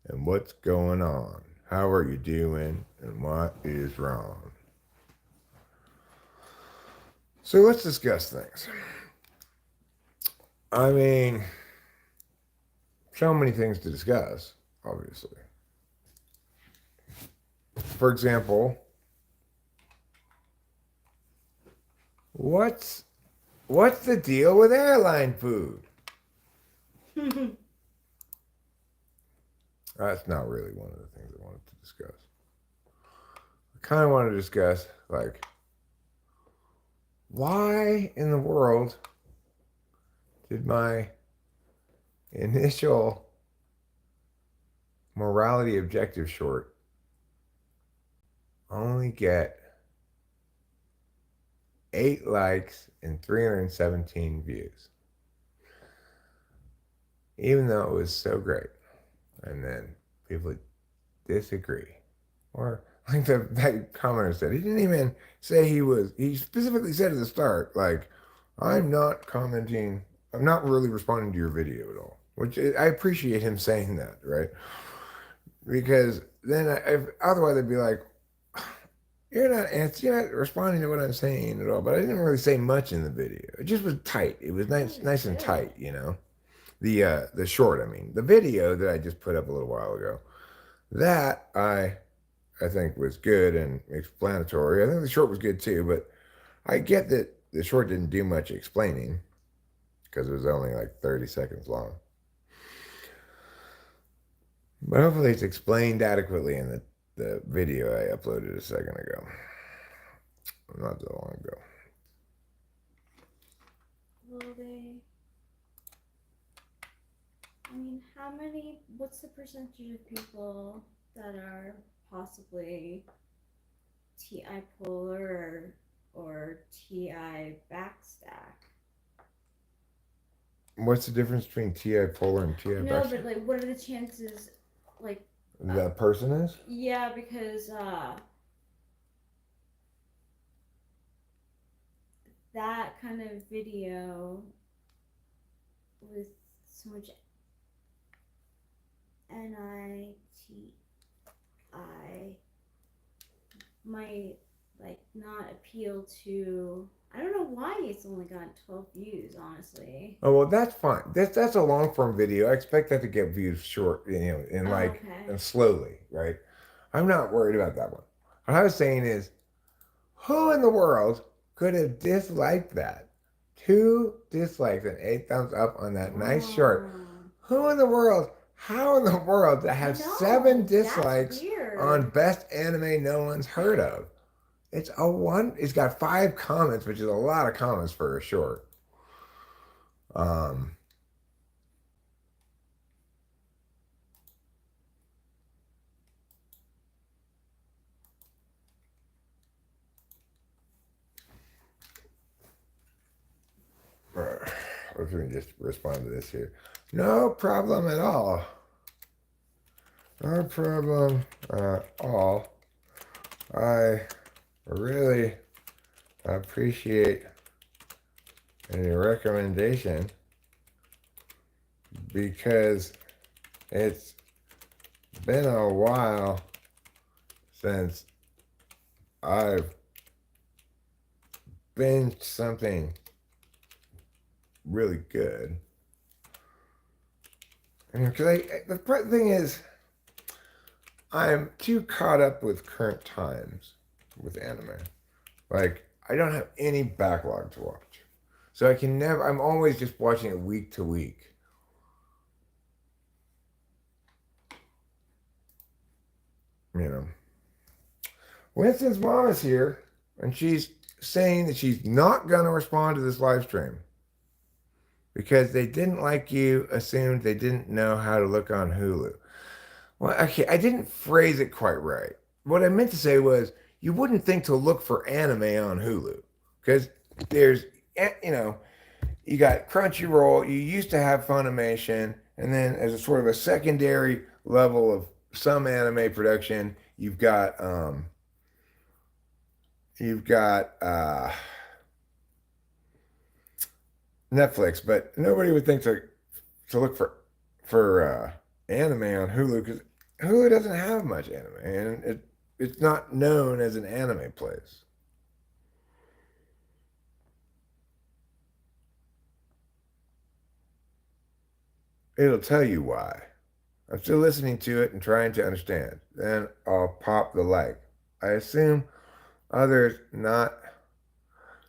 and what's going on? How are you doing and what is wrong? So let's discuss things. I mean, so many things to discuss, obviously. For example, what's what's the deal with airline food? That's not really one of the things I wanted to discuss. I kind of want to discuss, like, why in the world did my initial morality objective short only get 8 likes and 317 views, even though it was so great? And then people disagree. Or like that commenter said, he didn't even say he specifically said at the start, like, I'm not commenting, I'm not really responding to your video at all. Which I appreciate him saying that, right? Because then otherwise I'd be like, you're not responding to what I'm saying at all. But I didn't really say much in the video. It just was tight. It was nice and tight, you know. The short, I mean, the video that I just put up a little while ago, that I think was good and explanatory. I think the short was good too, but I get that the short didn't do much explaining because it was only like 30 seconds long. But hopefully it's explained adequately in the video I uploaded a second ago. Not that long ago. Will they? I mean, what's the percentage of people that are possibly TI polar or TI backstack? What's the difference between TI polar and TI No, backstack? but like, what are the chances? Like, The person is? yeah, because that kind of video with so much NITI might like not appeal to. I don't know why it's only got 12 views, honestly. Oh well, that's fine. That's a long form video. I expect that to get views short, and Oh, like okay. and slowly, right? I'm not worried about that one. What I was saying is, who in the world could have disliked that? 2 dislikes and 8 thumbs up on that nice short. Oh, Who in the world? How in the world to I have seven know. That's dislikes on weird. best anime no one's heard of? It's a one. It's got 5 comments, which is a lot of comments for a short. Um, Let me just respond to this here. No problem at all. No problem at all. I really appreciate any recommendation because it's been a while since I've binged something really good. Because the thing is, I'm too caught up with current times with anime. Like, I don't have any backlog to watch. So I can never, I'm always just watching it week to week. You know. Winston's mom is here, and she's saying that she's not going to respond to this live stream because they didn't like you, assumed they didn't know how to look on Hulu. Well, okay, I didn't phrase it quite right. What I meant to say was you wouldn't think to look for anime on Hulu because there's, you know, you got Crunchyroll, you used to have Funimation, and then as a sort of a secondary level of some anime production, you've got Netflix, but nobody would think to look for anime on Hulu because Hulu doesn't have much anime, and it's not known as an anime place. It'll tell you why. I'm still listening to it and trying to understand. Then I'll pop the like. I assume others not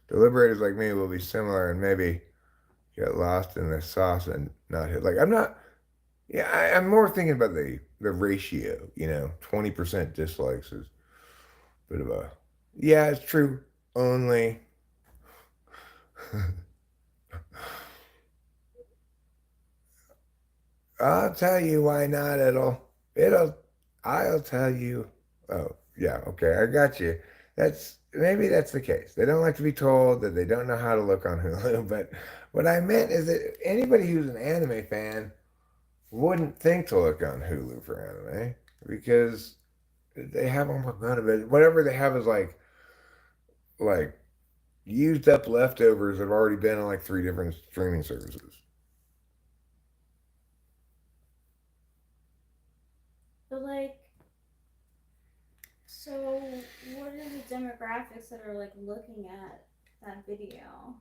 deliberators like me will be similar and maybe get lost in the sauce and not hit. Like I'm not. Yeah, I'm more thinking about the ratio. 20% dislikes is a bit of a. Yeah, it's true. Only. I'll tell you why not. It'll. I'll tell you. Oh yeah, okay, I got you. Maybe that's the case. They don't like to be told that they don't know how to look on Hulu. But what I meant is that anybody who's an anime fan wouldn't think to look on Hulu for anime because they have almost none of it. Whatever they have is like used up leftovers that have already been on like three different streaming services. But like, so what are the demographics that are like looking at that video?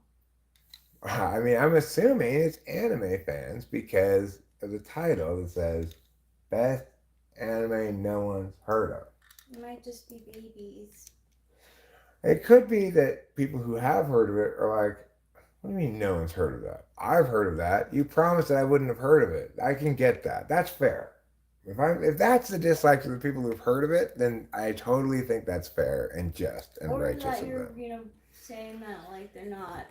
I mean, I'm assuming it's anime fans because of the title that says "Best Anime No One's Heard of." It might just be babies. It could be that people who have heard of it are like, "What do you mean no one's heard of that? I've heard of that. You promised that I wouldn't have heard of it. I can get that. That's fair." If that's the dislike of the people who've heard of it, then I totally think that's fair and just and Or righteous that of you're, them. saying that like they're not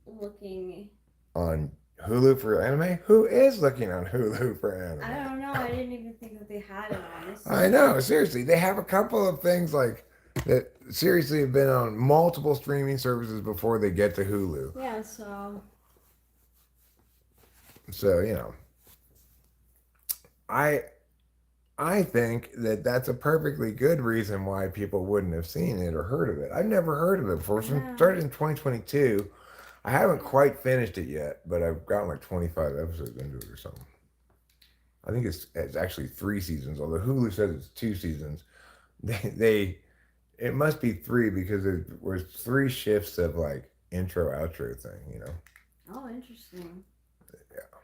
looking. On Hulu for anime? Who is looking on Hulu for I anime? don't know. I didn't even think that they had it, I honestly. know, seriously. They have a couple of things like that seriously have been on multiple streaming services before they get to Hulu. Yeah, so So, I I think that that's a perfectly good reason why people wouldn't have seen it or heard of it. I've never heard of it before. So it yeah. started in 2022. I haven't quite finished it yet, but I've gotten like 25 episodes into it or something. I think it's actually 3 seasons, although Hulu says it's 2 seasons. They it must be three because there was 3 shifts of like intro outro thing. Oh, interesting. Yeah,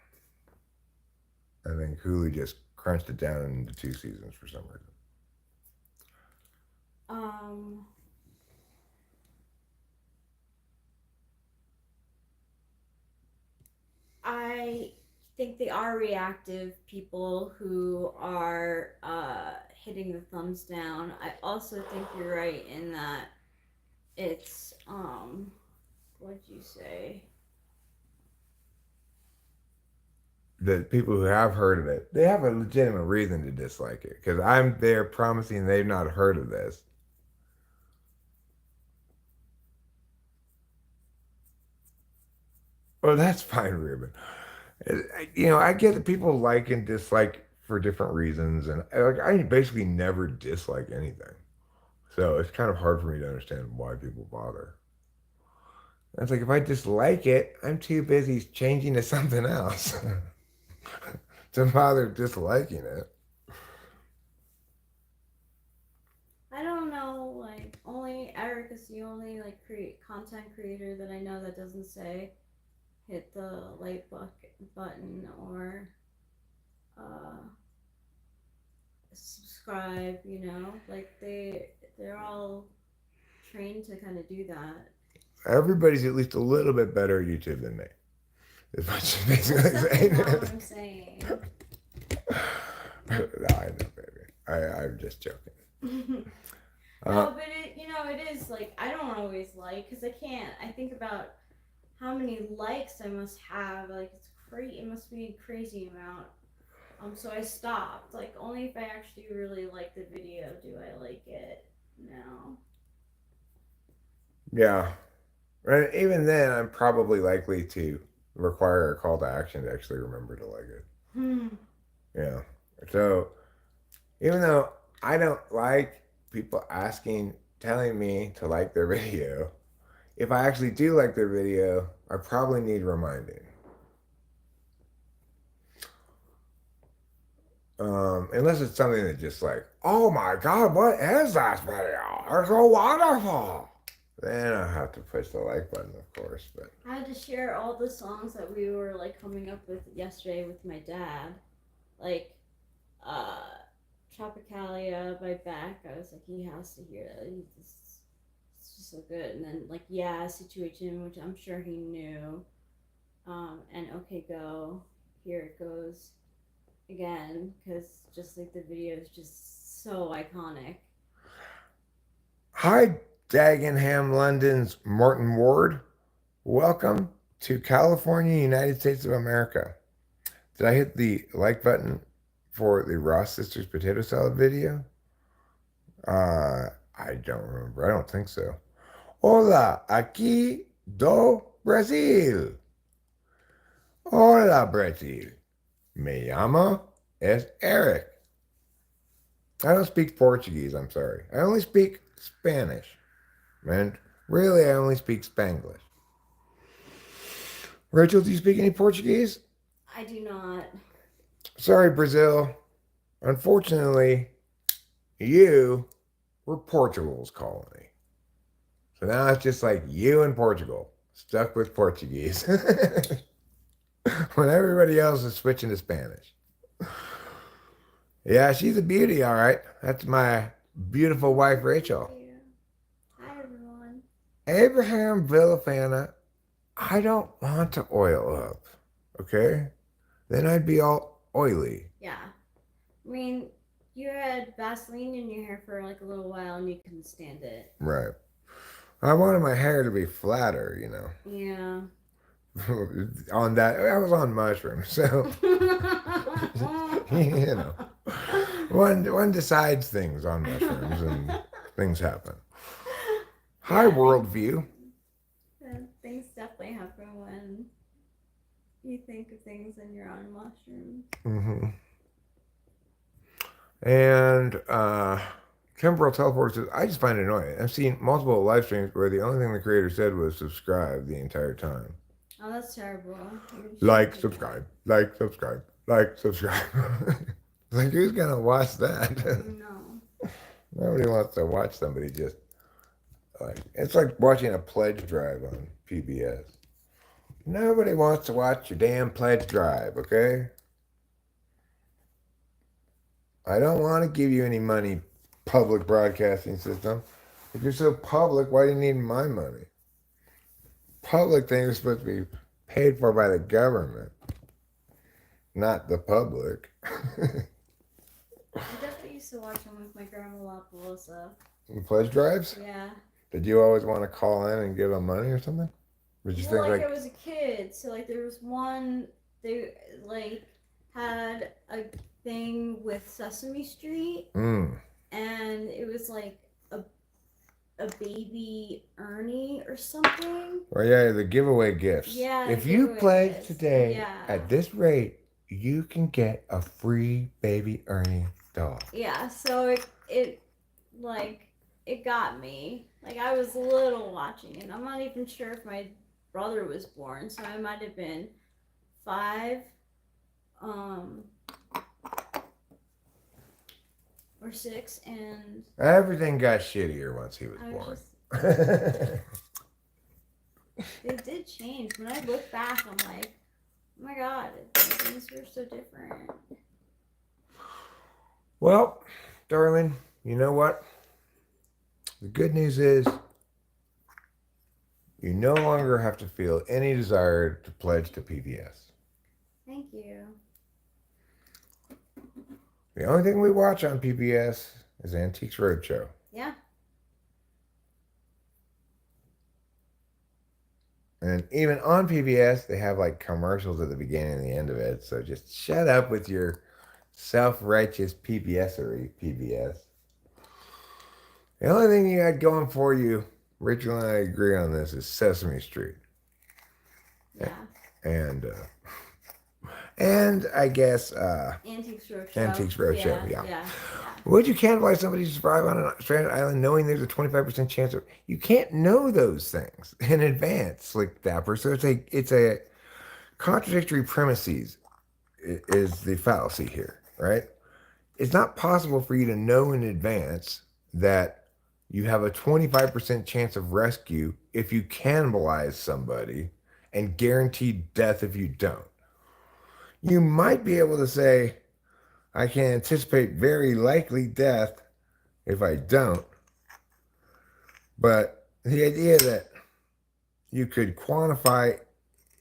I think Hulu just crunched it down into 2 seasons for some reason. Um, I think they are reactive people who are hitting the thumbs down. I also think you're right in that it's what'd you say? The people who have heard of it, they have a legitimate reason to dislike it because I'm there promising they've not heard of this. Well, that's fine, Ruben. I get that people like and dislike for different reasons, and like I basically never dislike anything, so it's kind of hard for me to understand why people bother. And it's like if I dislike it, I'm too busy changing to something else to bother disliking it. I don't know. Like only Eric is the only like create content creator that I know that doesn't say hit the button or uh, subscribe. Like they're all trained to kind of do that. Everybody's at least a little bit better at YouTube than me. Is what she's That's basically definitely saying. not what I'm saying. No, I know, baby. I'm just joking. Uh, No, but it is like I don't always like because I can't. I think about how many likes I must have. Like it's crazy. It must be a crazy amount. So I stopped. Like only if I actually really like the video do I like it. No. yeah. And even then, I'm probably likely to require a call to action to actually remember to like it. Hmm. Yeah. So even though I don't like people telling me to like their video, if I actually do like their video, I probably need reminding. Unless it's something that just like, oh my God, what is that video? It's so wonderful. Then I have to push the like button, of course. But I had to share all the songs that we were like coming up with yesterday with my dad. Like, uh, Tropicalia by Beck. I was like, he has to hear that. It's just so good. And then like, yeah, Situation, which I'm sure he knew. And Okay Go, Here It Goes again, because just like the video is just so iconic. hi, Dagenham, London's Martin Ward. Welcome to California, United States of America. Did I hit the like button for the Ross Sisters potato salad video? I don't remember. I don't think so. Hola, aquí do Brasil. Hola, Brasil. Me llamo es Eric. I don't speak Portuguese, I'm sorry. I only speak Spanish. And really, I only speak Spanglish. Rachel, do you speak any Portuguese? I do not. Sorry, Brazil. Unfortunately, you were Portugal's colony. So now it's just like you and Portugal, stuck with Portuguese. When everybody else is switching to Spanish. Yeah, she's a beauty, all right. That's my beautiful wife, Rachel. Thank you. Hi, everyone. Abraham Villafana, I don't want to oil up, okay? Then I'd be all oily. Yeah. I mean, you had Vaseline in your hair for like a little while and you couldn't stand it. Right. I wanted my hair to be flatter, you know. Yeah. On that, I was on mushrooms, so you know, one decides things on mushrooms, and things happen. Hi, worldview. Things definitely happen when you think of things and you're on mushrooms. Mm-hmm. And Temporal Teleporter says, I just find it annoying. I've seen multiple live streams where the only thing the creator said was subscribe the entire time. Oh, that's terrible. Like, subscribe, like, subscribe, like, subscribe. Like, who's gonna watch that? No. Nobody wants to watch somebody just like, it's like watching a pledge drive on PBS. Nobody wants to watch your damn pledge drive, okay? I don't want to give you any money, public broadcasting system. If you're so public, why do you need my money? Public things are supposed to be paid for by the government, not the public. I definitely used to watch them with my grandma La Pelosa. Pledge drives? Yeah. Did you always want to call in and give them money or something? Did you Well, think like I was a kid, so like there was one they like had a thing with Sesame Street, and it was like a baby Ernie or something. Well, yeah, the giveaway gifts. Yeah. If you pledge gifts. today Yeah. at this rate, you can get a free baby Ernie doll. Yeah, so it like it got me. Like I was little watching it. I'm not even sure if my brother was born, so I might have been 5, or 6, and Everything got shittier once he was I born. It did change. When I look back, I'm like, oh my god, things were so different. Well, darling, you know what? The good news is you no longer have to feel any desire to pledge to PBS. Thank you. The only thing we watch on PBS is Antiques Roadshow. Yeah. And even on PBS, they have like commercials at the beginning and the end of it. So just shut up with your self-righteous PBS-ery, PBS. The only thing you got going for you, Rachel and I agree on this, is Sesame Street. Yeah. And I guess Antiques Roadshow. Antiques Roadshow, yeah. Yeah. Would you cannibalize somebody to survive on a stranded island knowing there's a 25% chance of... You can't know those things in advance, like Dapper. So it's a contradictory premises is the fallacy here, right? it's not possible for you to know in advance that you have a 25% chance of rescue if you cannibalize somebody and guaranteed death if you don't. You might be able to say, I can anticipate very likely death if I don't, but the idea that you could quantify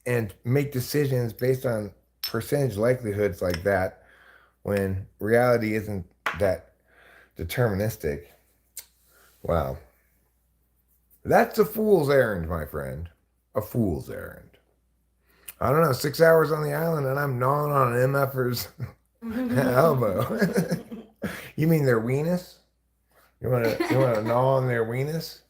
and make decisions based on percentage likelihoods like that when reality isn't that deterministic. Wow. That's a fool's errand, my friend. A fool's errand. I don't know, 6 hours on the island and I'm gnawing on an MFer's elbow. You mean their weenus? You wanna gnaw on their weenus?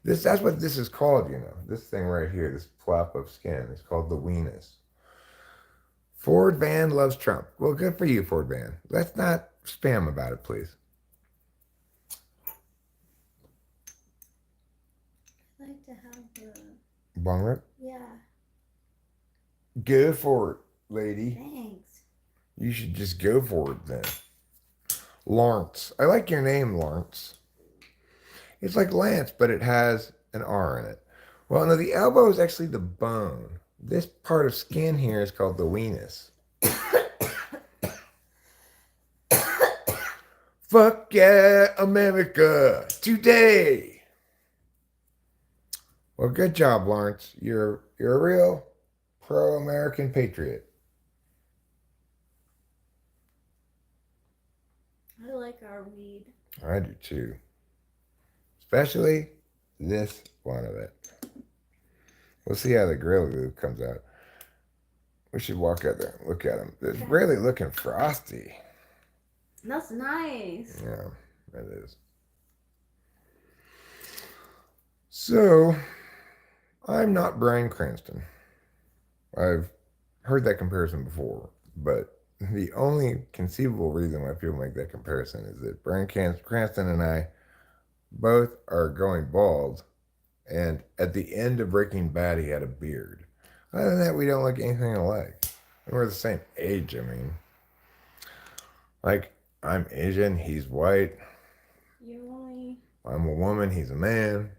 That's what this is called, you know. This thing right here, this flap of skin, is called the weenus. Ford Van loves Trump. Well, good for you, Ford Van. Let's not spam about it, please. I like to have the. Bong rip? Yeah. Go for it, lady. Thanks. You should just go for it then. Lawrence. I like your name, Lawrence. It's like Lance, but it has an R in it. Well, no, the elbow is actually the bone. This part of skin here is called the weenus. Fuck yeah, America, today. Well, good job, Lawrence. You're a real pro-American patriot. I like our weed. I do too. Especially this one of it. We'll see how the Gorilla Glue comes out. We should walk out there and look at him. It's really looking frosty. That's nice. Yeah, it is. So, I'm not Bryan Cranston. I've heard that comparison before, but the only conceivable reason why people make that comparison is that Bryan Cranston and I both are going bald, and at the end of Breaking Bad, he had a beard. Other than that, we don't look anything alike. And we're the same age, I mean. Like, I'm Asian, he's white. I'm a woman, he's a man.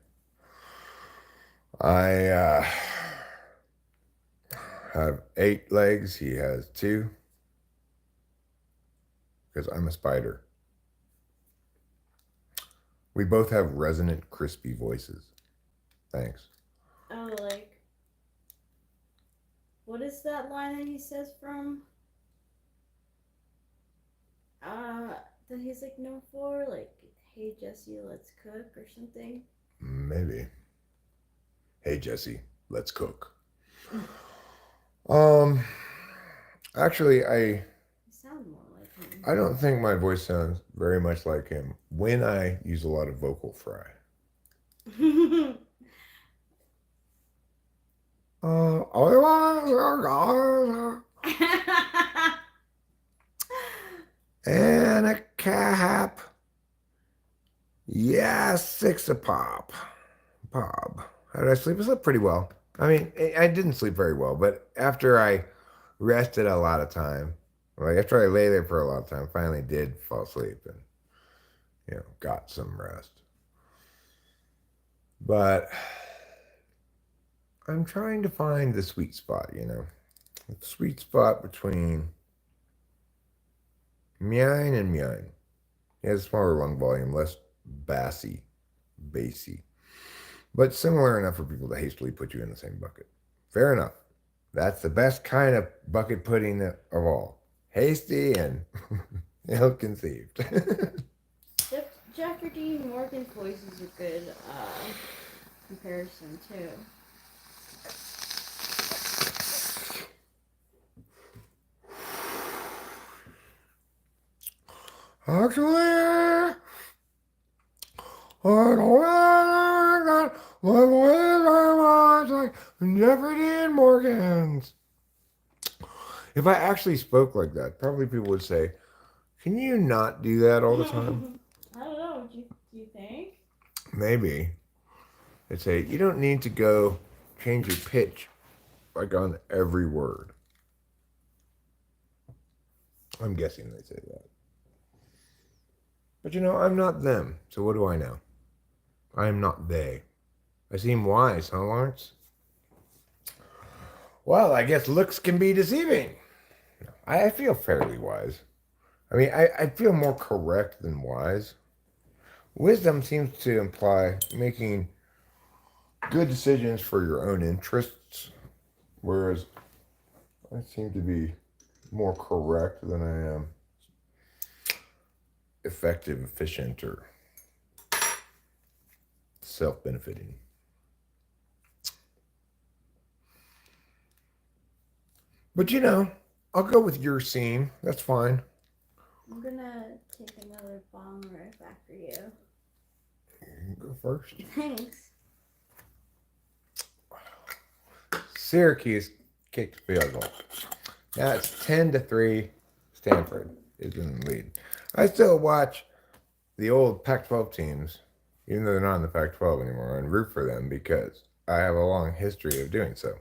I have 8 legs, he has 2. Because I'm a spider. We both have resonant, crispy voices. Thanks. Oh, like, what is that line that he says from? That he's like known for, like, hey Jesse, let's cook or something. Maybe. Hey Jesse, let's cook. Actually, You sound more like him. I don't think my voice sounds very much like him when I use a lot of vocal fry. And a cap. Yeah, 6 a pop. Bob. How did I sleep? I slept pretty well. I mean, I didn't sleep very well, but after I rested a lot of time, like after I lay there for a lot of time, finally did fall asleep and, got some rest. But I'm trying to find the sweet spot, the sweet spot between mine and mine. He has a smaller lung volume, less bassy, but similar enough for people to hastily put you in the same bucket. Fair enough. That's the best kind of bucket pudding of all. Hasty and ill-conceived. Jeffrey Dean Morgan's voice is a good comparison too. Actually, I don't like my voice very much like Jeffrey Dean Morgan's. If I actually spoke like that, probably people would say, can you not do that all the time? I don't know. Do you think? Maybe. They'd say, you don't need to go change your pitch like on every word. I'm guessing they say that. But I'm not them. So what do I know? I am not they. I seem wise, huh, Lawrence? Well, I guess looks can be deceiving. I feel fairly wise. I mean, I feel more correct than wise. Wisdom seems to imply making good decisions for your own interests, whereas I seem to be more correct than I am effective, efficient, or self benefiting. But I'll go with your scene. That's fine. I'm gonna take another bong right back for you. You can go first. Thanks. Syracuse kicked the field goal. Now it's 10-3. Stanford is in the lead. I still watch the old Pac-12 teams, even though they're not in the Pac-12 anymore, and root for them because I have a long history of doing so.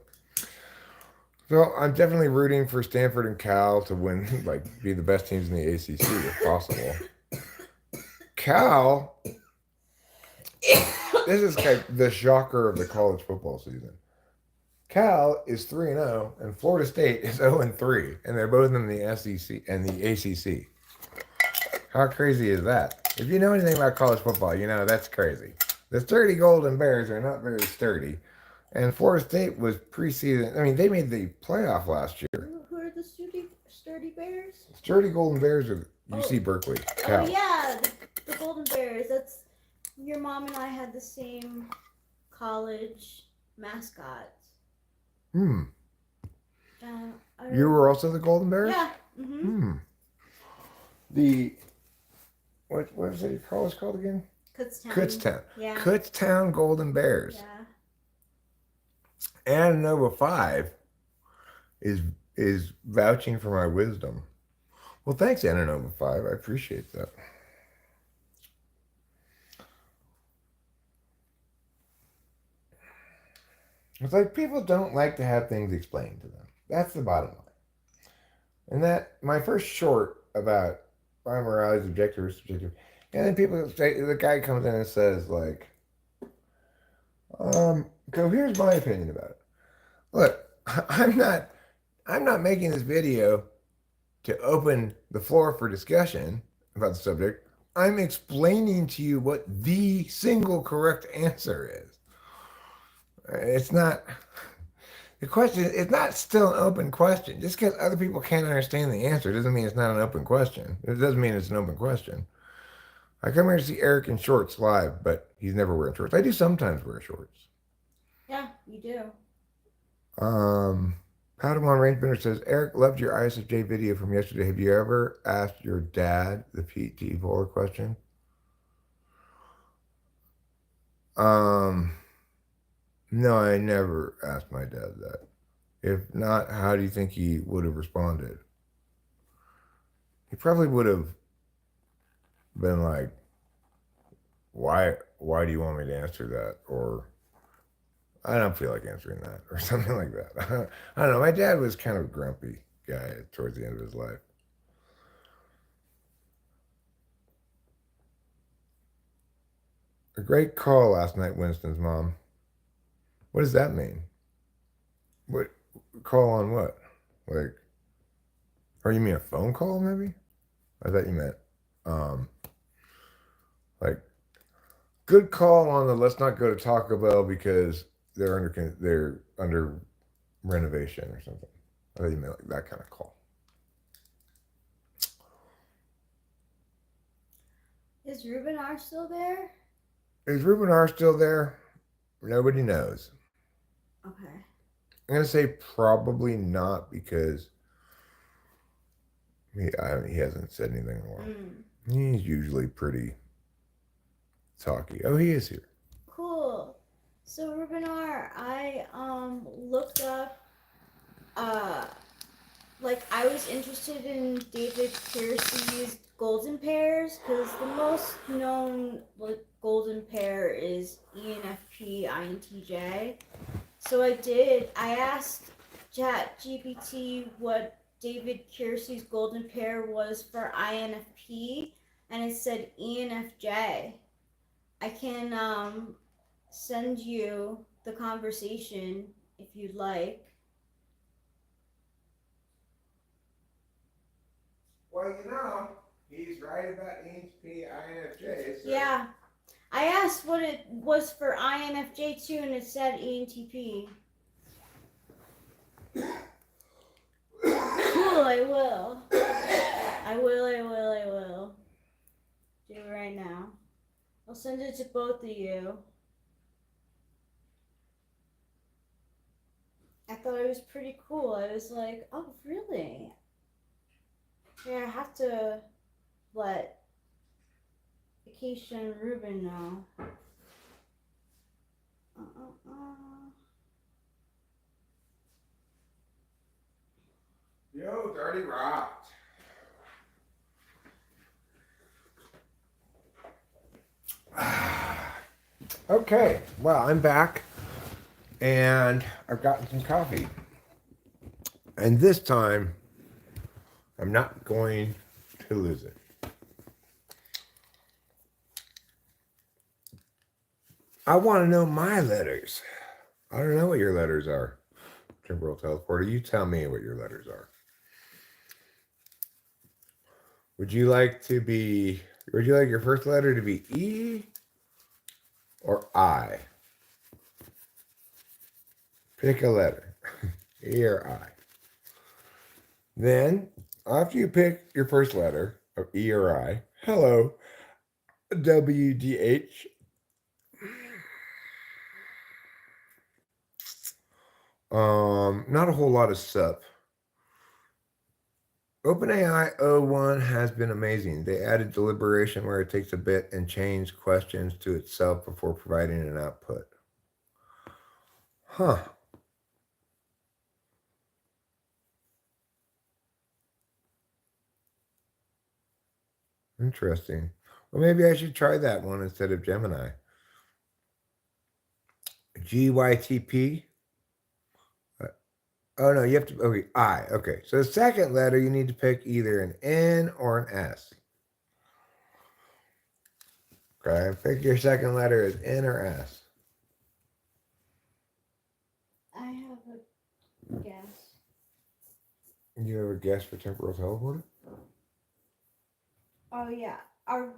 So I'm definitely rooting for Stanford and Cal to win, like be the best teams in the ACC if possible. Cal, this is like the shocker of the college football season. Cal is 3-0 and Florida State is 0-3, and they're both in the SEC and the ACC. How crazy is that? If you know anything about college football, you know that's crazy. The sturdy Golden Bears are not very sturdy, and Florida State was preseason. I mean, they made the playoff last year. Who are the sturdy bears? Sturdy Golden Bears are UC Berkeley. Cal. Oh yeah, the Golden Bears. That's your mom and I had the same college mascots. You were also the Golden Bears? Yeah. Mm-hmm. The what was it your college called again? Kutztown. Yeah. Kutztown Golden Bears. Yeah. Ananova 5 is vouching for my wisdom. Well, thanks, Ananova 5. I appreciate that. It's like people don't like to have things explained to them. That's the bottom line. And that my first short about why morality is objective or subjective, and then people say the guy comes in and says like, so here's my opinion about it. Look, I'm not making this video to open the floor for discussion about the subject. I'm explaining to you what the single correct answer is. It's not the question. It's not still an open question. Just because other people can't understand the answer doesn't mean it's not an open question. It doesn't mean it's an open question. I come here to see Eric in shorts live, but he's never wearing shorts. I do sometimes wear shorts. Yeah, you do. Padawan Rangebender says, Eric, loved your ISFJ video from yesterday. Have you ever asked your dad the PT polar question? No, I never asked my dad that. If not, how do you think he would have responded? He probably would have been like, why do you want me to answer that? Or I don't feel like answering that, or something like that. I don't know. My dad was kind of a grumpy guy towards the end of his life. A great call last night, Winston's mom. What does that mean? What call on what? Like, or you mean a phone call maybe? I thought you meant like good call on the let's not go to Taco Bell because they're under renovation or something. I thought you meant like that kind of call. Is Ruben R still there? Is Ruben R still there? Nobody knows. Okay. I'm gonna say probably not because he hasn't said anything in a while. He's usually pretty talky. Oh, he is here. Cool. So Ruben R, I looked up like I was interested in David Kiersey's golden pairs because the most known like golden pair is ENFP INTJ. So I asked ChatGPT what David Kiersey's golden pair was for INFP, and it said ENFJ. I can send you the conversation if you'd like. Well, he's right about ENTP, INFJ. So. Yeah. I asked what it was for INFJ too, and it said ENTP. Cool, I will. I will. Do it right now. I'll send it to both of you. I thought it was pretty cool. I was like, oh, really? Yeah, I have to let Acacia and Ruben know. Yo, Dirty Rocked. Okay, well, I'm back and I've gotten some coffee. And this time, I'm not going to lose it. I want to know my letters. I don't know what your letters are. Temporal teleporter, you tell me what your letters are. Would you like your first letter to be E or I? Pick a letter, E or I. Then, after you pick your first letter of E or I, hello, WDH. Not a whole lot of sup. OpenAI O1 has been amazing. They added deliberation where it takes a bit and changes questions to itself before providing an output. Huh. Interesting. Well, maybe I should try that one instead of Gemini. GYTP. Oh, no, you have to, okay, I. Okay, so the second letter, you need to pick either an N or an S. Okay, pick your second letter as N or S. I have a guess. You have a guess for temporal teleporter? Oh, yeah. Are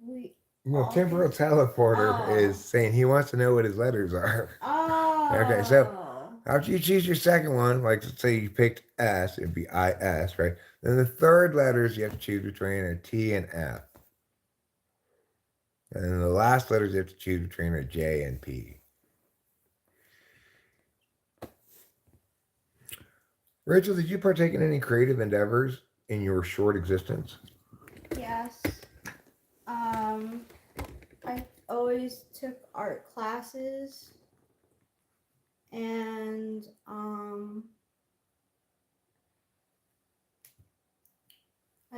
we... No, temporal teleporter is saying he wants to know what his letters are. Oh. Okay, so after you choose your second one, like let's say you picked S, it'd be IS, right? Then the third letters you have to choose between are T and F. And then the last letters you have to choose between are J and P. Rachel, did you partake in any creative endeavors in your short existence? Yes. I always took art classes, and I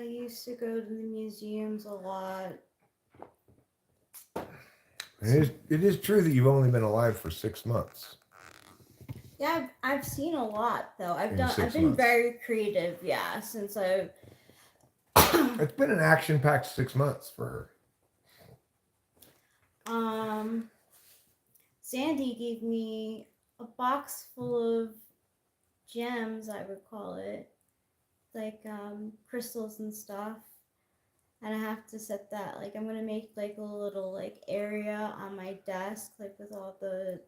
used to go to the museums a lot. It is true that you've only been alive for 6 months. Yeah, I've seen a lot though. I've been very creative, yeah, since I've It's been an action-packed 6 months for her. Sandy gave me a box full of gems, I would call it, like crystals and stuff. And I have to set that, like I'm gonna make like a little like area on my desk, like with all the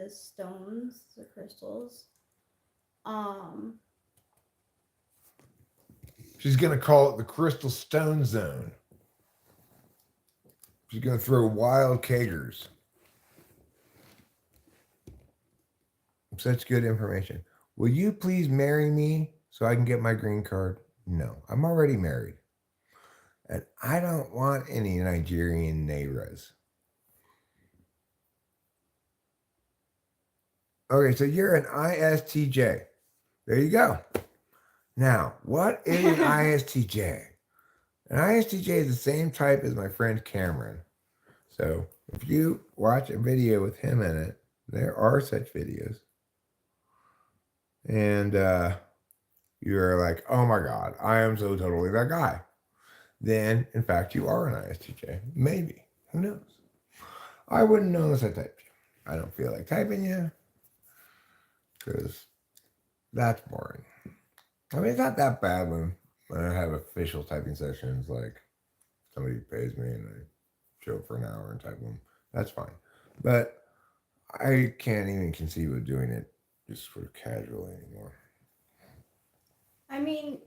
stones, the crystals. She's gonna call it the Crystal Stone Zone. She's gonna throw wild kegers. Such good information. Will you please marry me so I can get my green card? No, I'm already married. And I don't want any Nigerian neighbors. Okay, so you're an ISTJ. There you go. Now, what is an ISTJ? An ISTJ is the same type as my friend Cameron. So if you watch a video with him in it, there are such videos. And you're like, oh my God, I am so totally that guy. then in fact you are an ISTJ. Maybe. Who knows? I wouldn't know unless I typed you. I don't feel like typing you because that's boring. I mean, it's not that bad when I have official typing sessions, like somebody pays me and I show up for an hour and type them. That's fine. But I can't even conceive of doing it just sort of casually anymore. I mean,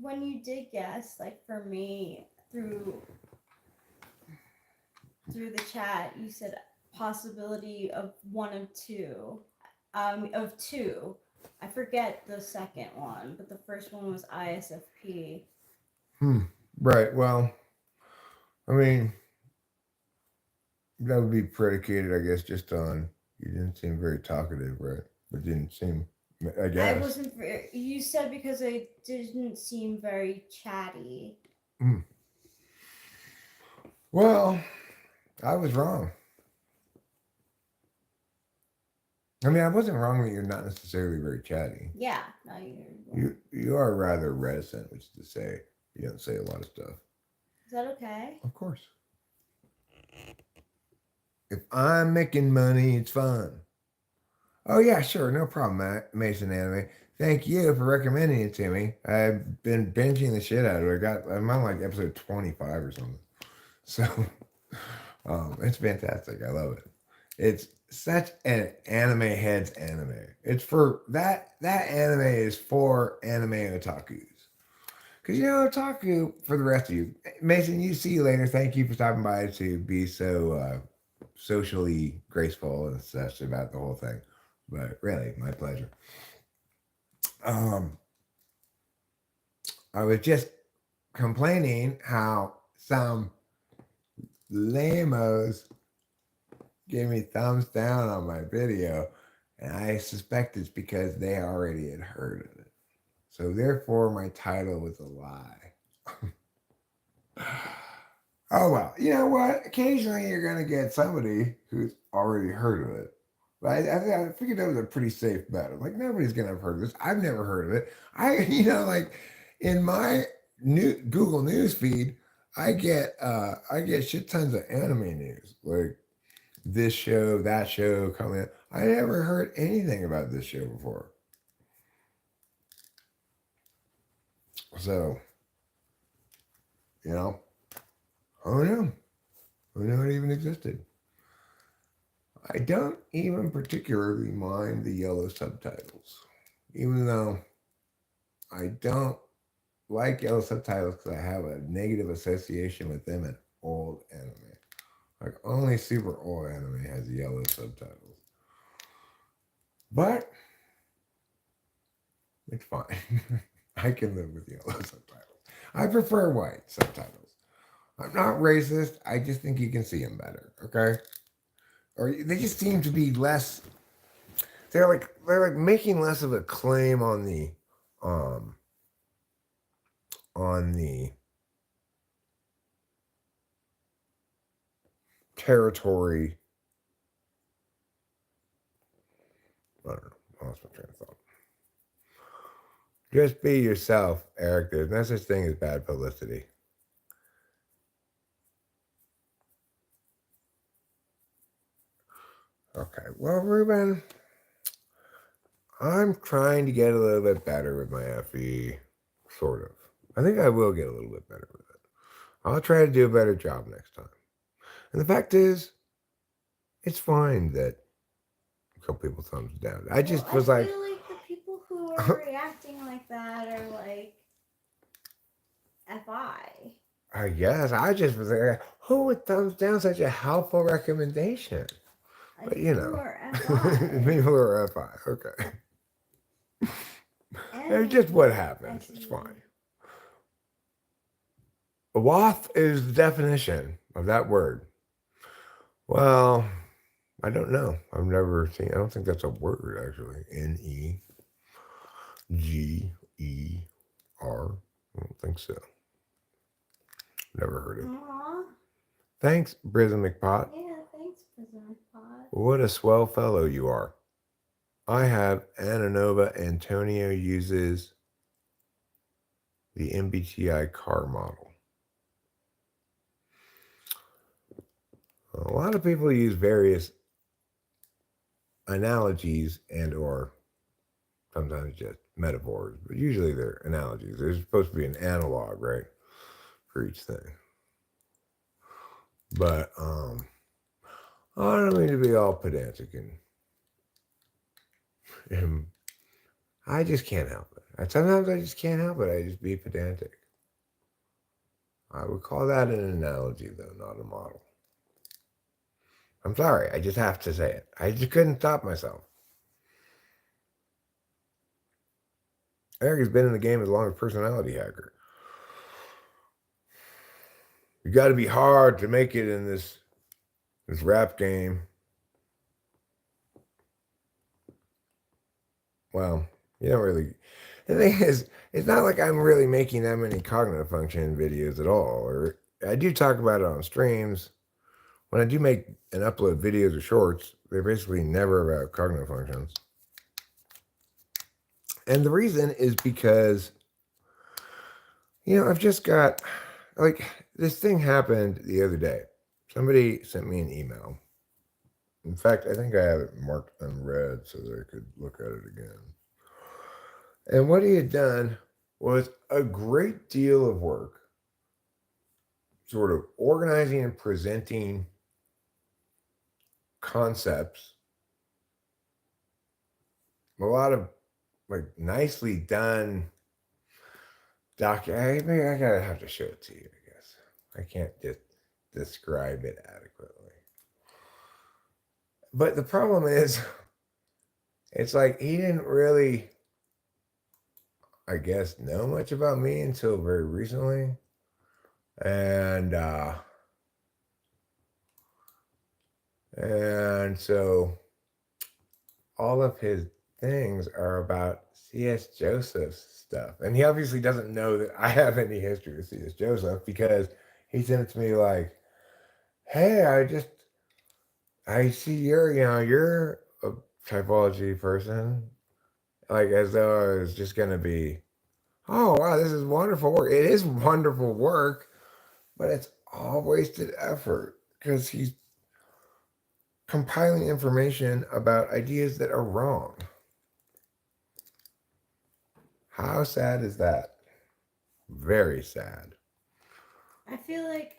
when you did guess, like for me, through the chat, you said possibility of one of two. Of two. I forget the second one, but the first one was ISFP. Right. Well, I mean, that would be predicated, I guess, just on you didn't seem very talkative, right? But didn't seem, I I guess. wasn't. You said because I didn't seem very chatty. Hmm. Well, I was wrong. I mean, I wasn't wrong that you're not necessarily very chatty. Yeah. No, You are rather reticent, which is to say you don't say a lot of stuff. Is that okay? Of course. If I'm making money, it's fun. Oh yeah, sure, no problem, Mason Anime. Thank you for recommending it to me. I've been binging the shit out of it. I'm on like episode 25 or something. So it's fantastic. I love it. It's such an anime heads anime. It's for that anime is for anime otakus. Because otaku for the rest of you. Mason, see you later. Thank you for stopping by to be so socially graceful and such about the whole thing. But really, my pleasure. I was just complaining how some lamos gave me thumbs down on my video, and I suspect it's because they already had heard of it. So therefore, my title was a lie. Oh well, you know what? Occasionally, you're gonna get somebody who's already heard of it. But I figured that was a pretty safe bet. I'm like, nobody's gonna have heard of this. I've never heard of it. Like in my new Google News feed, I get shit tons of anime news, like this show, that show coming. I never heard anything about this show before. So, who knew? Who knew it even existed? I don't even particularly mind the yellow subtitles, even though I don't like yellow subtitles because I have a negative association with them in old anime. Like only super old anime has yellow subtitles. But it's fine. I can live with yellow subtitles. I prefer white subtitles. I'm not racist. I just think you can see them better. Okay? Or they just seem to be less. They're like making less of a claim on the territory. I don't know. I lost my train of thought. Just be yourself, Eric. There's no such thing as bad publicity. Okay. Well, Ruben, I'm trying to get a little bit better with my FE. Sort of. I think I will get a little bit better with it. I'll try to do a better job next time. And the fact is, it's fine that a couple people thumbs down. I just was I feel like the people who are reacting like that are like FI. I guess I just was like, who would thumbs down such a helpful recommendation? But People are FI. people are FI. Okay. It's just what happens. It's fine. Wath is the definition of that word. Well, I don't know. I've never seen. I don't think that's a word actually. NEGER. I don't think so. Never heard it. Aww. Thanks, Brism McPot. Yeah, thanks, Brism McPot. What a swell fellow you are. I have Ananova Antonio uses the MBTI car model. lot of people use various analogies and or sometimes just metaphors, but usually they're analogies. There's supposed to be an analog, right, for each thing. But I don't mean to be all pedantic and I just can't help it. Sometimes I just can't help it. I just be pedantic. I would call that an analogy, though, not a model. I'm sorry. I just have to say it. I just couldn't stop myself. Eric has been in the game as long as personality hacker. You got to be hard to make it in this rap game. Well, you don't really. The thing is, it's not like I'm really making that many cognitive function videos at all. Or I do talk about it on streams. When I do make and upload videos or shorts, they're basically never about cognitive functions. And the reason is because, I've just got, like, this thing happened the other day. Somebody sent me an email. In fact, I think I have it marked unread so that I could look at it again. And what he had done was a great deal of work sort of organizing and presenting concepts, a lot of like nicely done maybe I gotta have to show it to you, I guess. I can't just describe it adequately. But the problem is, it's like he didn't really, I guess, know much about me until very recently. And so all of his things are about C.S. Joseph's stuff. And he obviously doesn't know that I have any history with C.S. Joseph because he sent it to me like, hey, I see you're a typology person. Like as though I was just gonna be, oh wow, this is wonderful work. It is wonderful work, but it's all wasted effort because he's compiling information about ideas that are wrong. How sad is that? Very sad. I feel like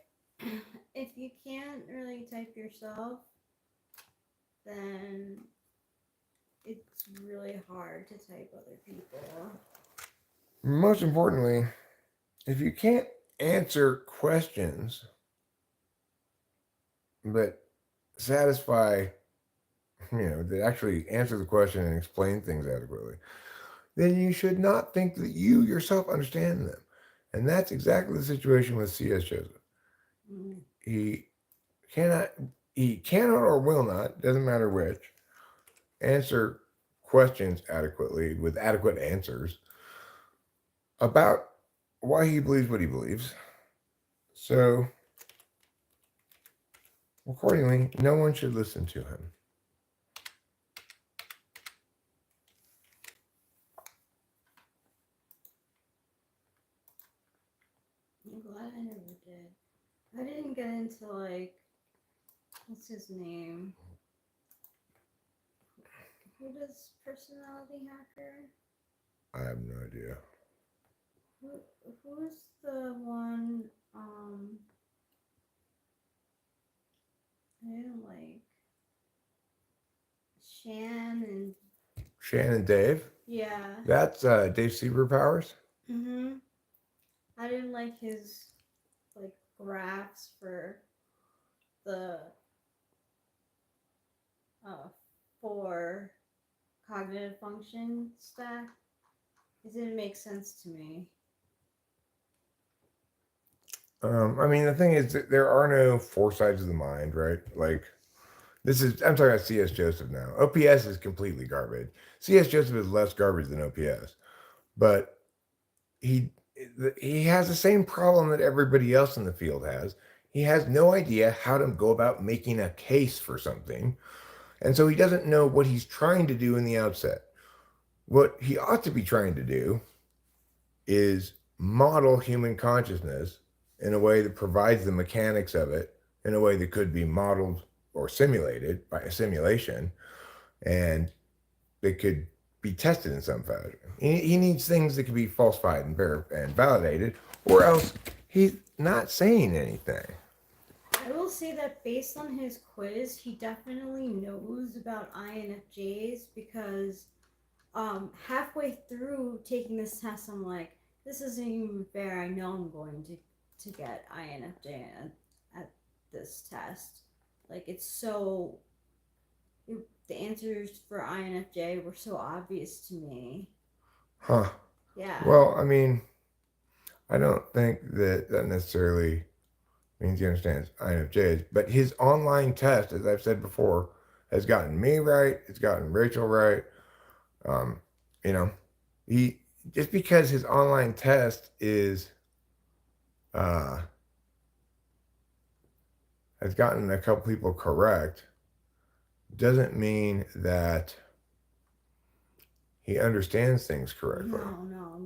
if you can't really type yourself, then it's really hard to type other people. Most importantly, if you can't answer questions that satisfy, that actually answer the question and explain things adequately, then you should not think that you yourself understand them. And that's exactly the situation with C.S. Joseph. Mm. He cannot or will not, doesn't matter which, answer questions adequately with adequate answers about why he believes what he believes. So, accordingly, no one should listen to him. I'm glad I never did. I didn't get into like, what's his name? Who does personality hacker? I have no idea. Who's the one? I didn't like Shannon Dave? Yeah. That's Dave Superpowers? Mm-hmm. I didn't like his like graphs for the 4 cognitive function stack. It didn't make sense to me. I mean, the thing is, that there are no 4 sides of the mind, right? Like, I'm talking about C.S. Joseph now. OPS is completely garbage. C.S. Joseph is less garbage than OPS. But he has the same problem that everybody else in the field has. He has no idea how to go about making a case for something. And so he doesn't know what he's trying to do in the outset. What he ought to be trying to do is model human consciousness in a way that provides the mechanics of it in a way that could be modeled or simulated by a simulation, and they could be tested in some fashion. He needs things that can be falsified and validated, or else he's not saying anything. I will say that based on his quiz, he definitely knows about INFJs because halfway through taking this test, I'm like, this isn't even fair. I know I'm going to get INFJ at this test. Like, it's so. The answers for INFJ were so obvious to me. Huh. Yeah. Well, I mean, I don't think that necessarily means he understands INFJs, but his online test, as I've said before, has gotten me right. It's gotten Rachel right. Um, you know, he just because his online test is has gotten a couple people correct doesn't mean that he understands things correctly. No.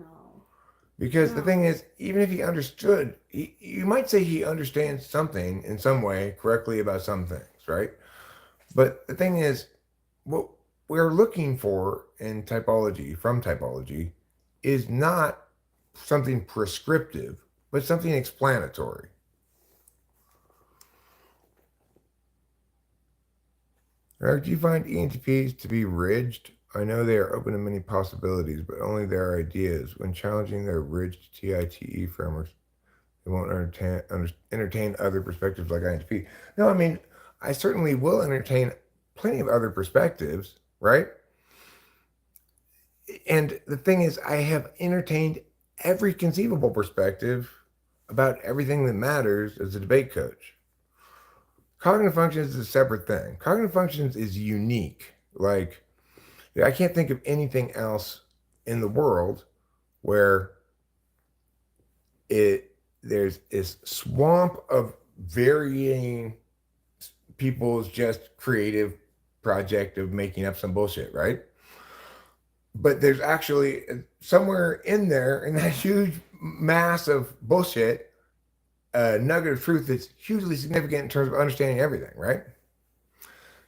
Because the thing is, even if he understood, you might say he understands something in some way correctly about some things, right? But the thing is, what we're looking for in typology, from typology, is not something prescriptive, but something explanatory. Eric, do you find ENTPs to be rigid? I know they are open to many possibilities, but only their ideas. When challenging their rigid TITE frameworks, they won't entertain other perspectives like INTP. No, I mean, I certainly will entertain plenty of other perspectives, right? And the thing is, I have entertained every conceivable perspective about everything that matters as a debate coach. Cognitive functions is a separate thing. Cognitive functions is unique. Like, I can't think of anything else in the world where there's this swamp of varying people's just creative project of making up some bullshit, right? But there's actually somewhere in there, in that huge mass of bullshit, a nugget of truth that's hugely significant in terms of understanding everything, right?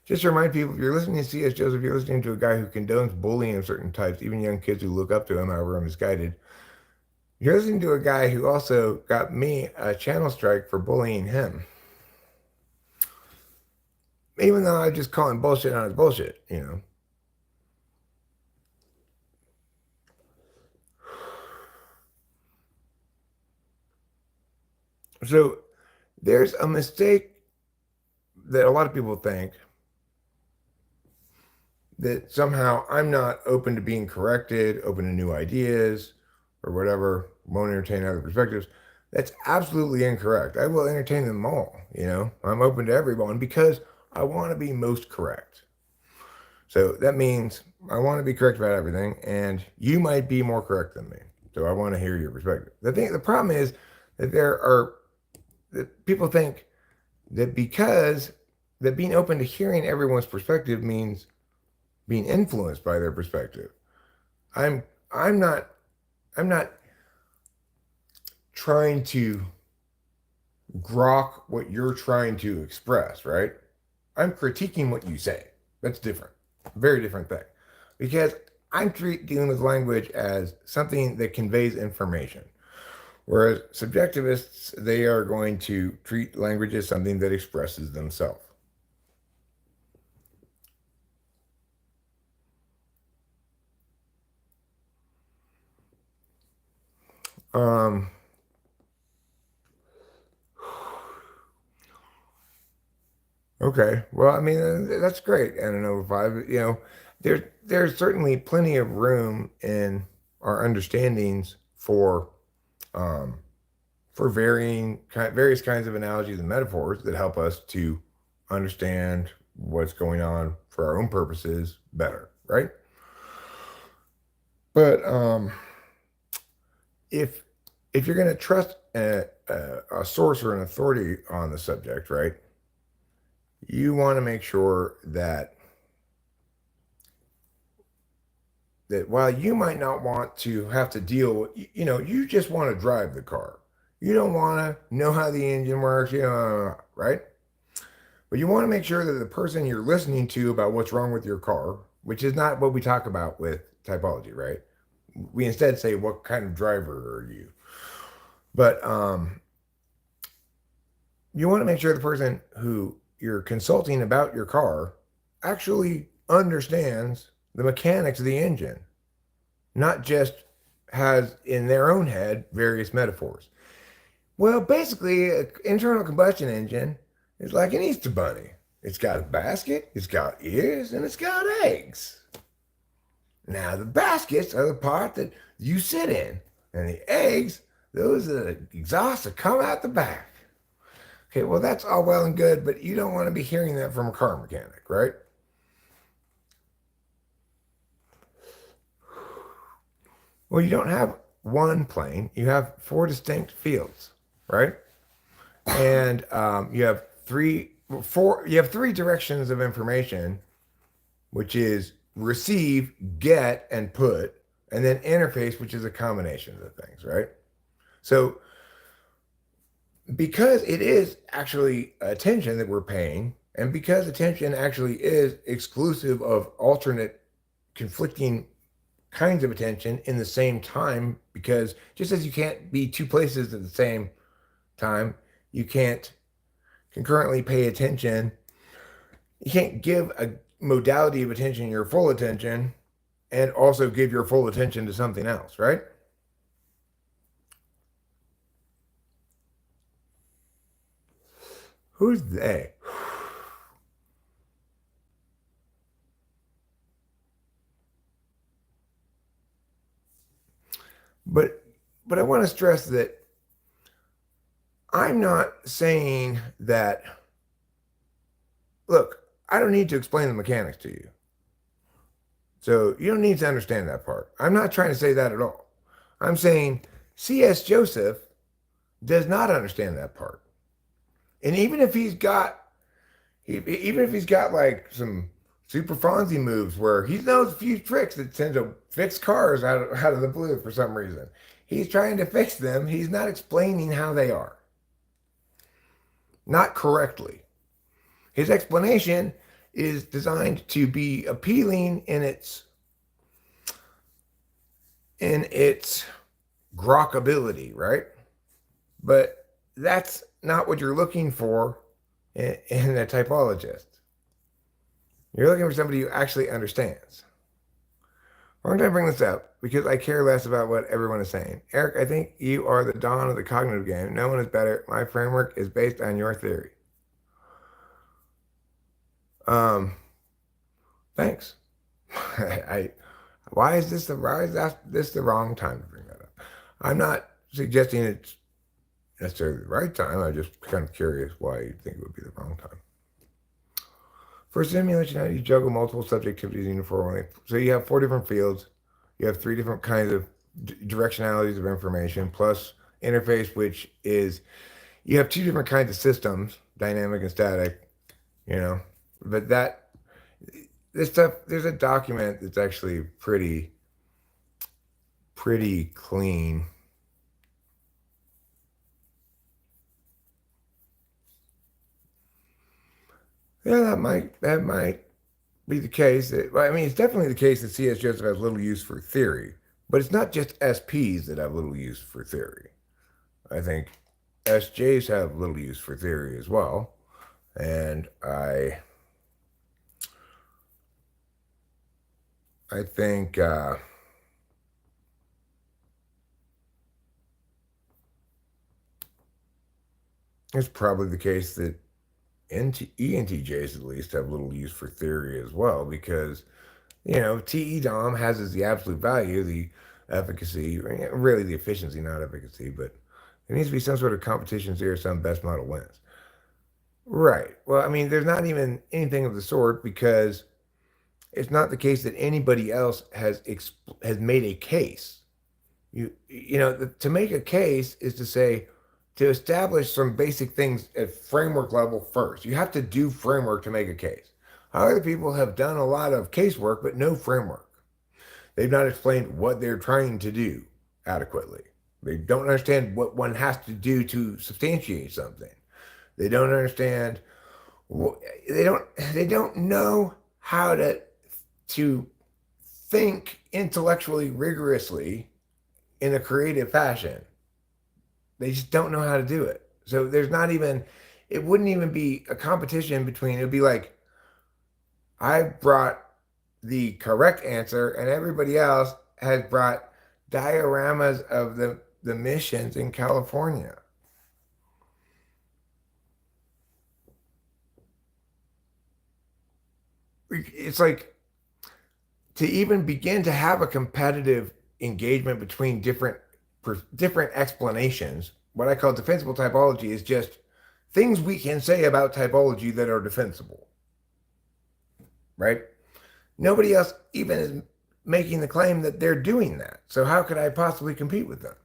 Just to remind people, if you're listening to C.S. Joseph, you're listening to a guy who condones bullying of certain types, even young kids who look up to him, however misguided. You're listening to a guy who also got me a channel strike for bullying him. Even though I just call him bullshit on his bullshit, you know. So there's a mistake that a lot of people think that somehow I'm not open to being corrected, open to new ideas, or whatever, won't entertain other perspectives. That's absolutely incorrect. I will entertain them all, you know. I'm open to everyone because I want to be most correct. So that means I want to be correct about everything, and you might be more correct than me. So I want to hear your perspective. The problem is that that people think that because that being open to hearing everyone's perspective means being influenced by their perspective. I'm not trying to grok what you're trying to express, right? I'm critiquing what you say. That's different. Very different thing. Because I'm dealing with language as something that conveys information. Whereas subjectivists, they are going to treat language as something that expresses themselves. Okay. Well, I mean, that's great. And an over five, you know, there's certainly plenty of room in our understandings um, for various kinds of analogies and metaphors that help us to understand what's going on for our own purposes better, right? But if you're going to trust a source or an authority on the subject, right? You want to make sure that while you might not want to have to deal with, you know, you just want to drive the car. You don't want to know how the engine works, you know, right? But you want to make sure that the person you're listening to about what's wrong with your car, which is not what we talk about with typology, right? We instead say, what kind of driver are you? But you want to make sure the person who you're consulting about your car actually understands the mechanics of the engine, not just has in their own head various metaphors. Well, basically, an internal combustion engine is like an Easter bunny. It's got a basket, it's got ears, and it's got eggs. Now, the baskets are the part that you sit in, and the eggs, those are the exhausts that come out the back. Okay, well, that's all well and good, but you don't want to be hearing that from a car mechanic, right? Well, you don't have one plane, you have four distinct fields, right? And you have three directions of information, which is receive, get, and put, and then interface, which is a combination of things, right? So because it is actually attention that we're paying, and because attention actually is exclusive of alternate conflicting kinds of attention in the same time, because just as you can't be two places at the same time, you can't concurrently pay attention. You can't give a modality of attention your full attention and also give your full attention to something else, right? Who's they? But I want to stress that I'm not saying that, look, I don't need to explain the mechanics to you. So you don't need to understand that part. I'm not trying to say that at all. I'm saying C.S. Joseph does not understand that part. And even if he's got like some super Fonzie moves where he knows a few tricks that tend to fix cars out of the blue for some reason, he's trying to fix them. He's not explaining how they are. Not correctly. His explanation is designed to be appealing in its grokkability, right? But that's not what you're looking for in a typologist. You're looking for somebody who actually understands. I'm going to bring this up because I care less about what everyone is saying. Eric, I think you are the dawn of the cognitive game. No one is better. My framework is based on your theory. Thanks. Why is this the wrong time to bring that up? I'm not suggesting it's necessarily the right time. I'm just kind of curious why you think it would be the wrong time. For simulation, how do you juggle multiple subjectivities uniformly? So you have four different fields. You have three different kinds of directionalities of information, plus interface, which is you have two different kinds of systems, dynamic and static, But this stuff, there's a document that's actually pretty clean. Yeah, that might be the case. It's definitely the case that C.S. Joseph has little use for theory, but it's not just SPs that have little use for theory. I think SJs have little use for theory as well, and I think it's probably the case that ENTJs at least have little use for theory as well, because TE-DOM has as the absolute value the efficacy, really the efficiency, not efficacy, but there needs to be some sort of competition here, some best model wins. Right. Well, there's not even anything of the sort, because it's not the case that anybody else has made a case. To make a case is to say, to establish some basic things at framework level first. You have to do framework to make a case. Other people have done a lot of casework, but no framework. They've not explained what they're trying to do adequately. They don't understand what one has to do to substantiate something. They don't understand they don't know how to think intellectually rigorously in a creative fashion. They just don't know how to do it. So there's not even, it wouldn't even be a competition between, it would be like, I brought the correct answer and everybody else has brought dioramas of the missions in California. It's like, to even begin to have a competitive engagement between different explanations, what I call defensible typology is just things we can say about typology that are defensible, right? Nobody else even is making the claim that they're doing that. So how could I possibly compete with them?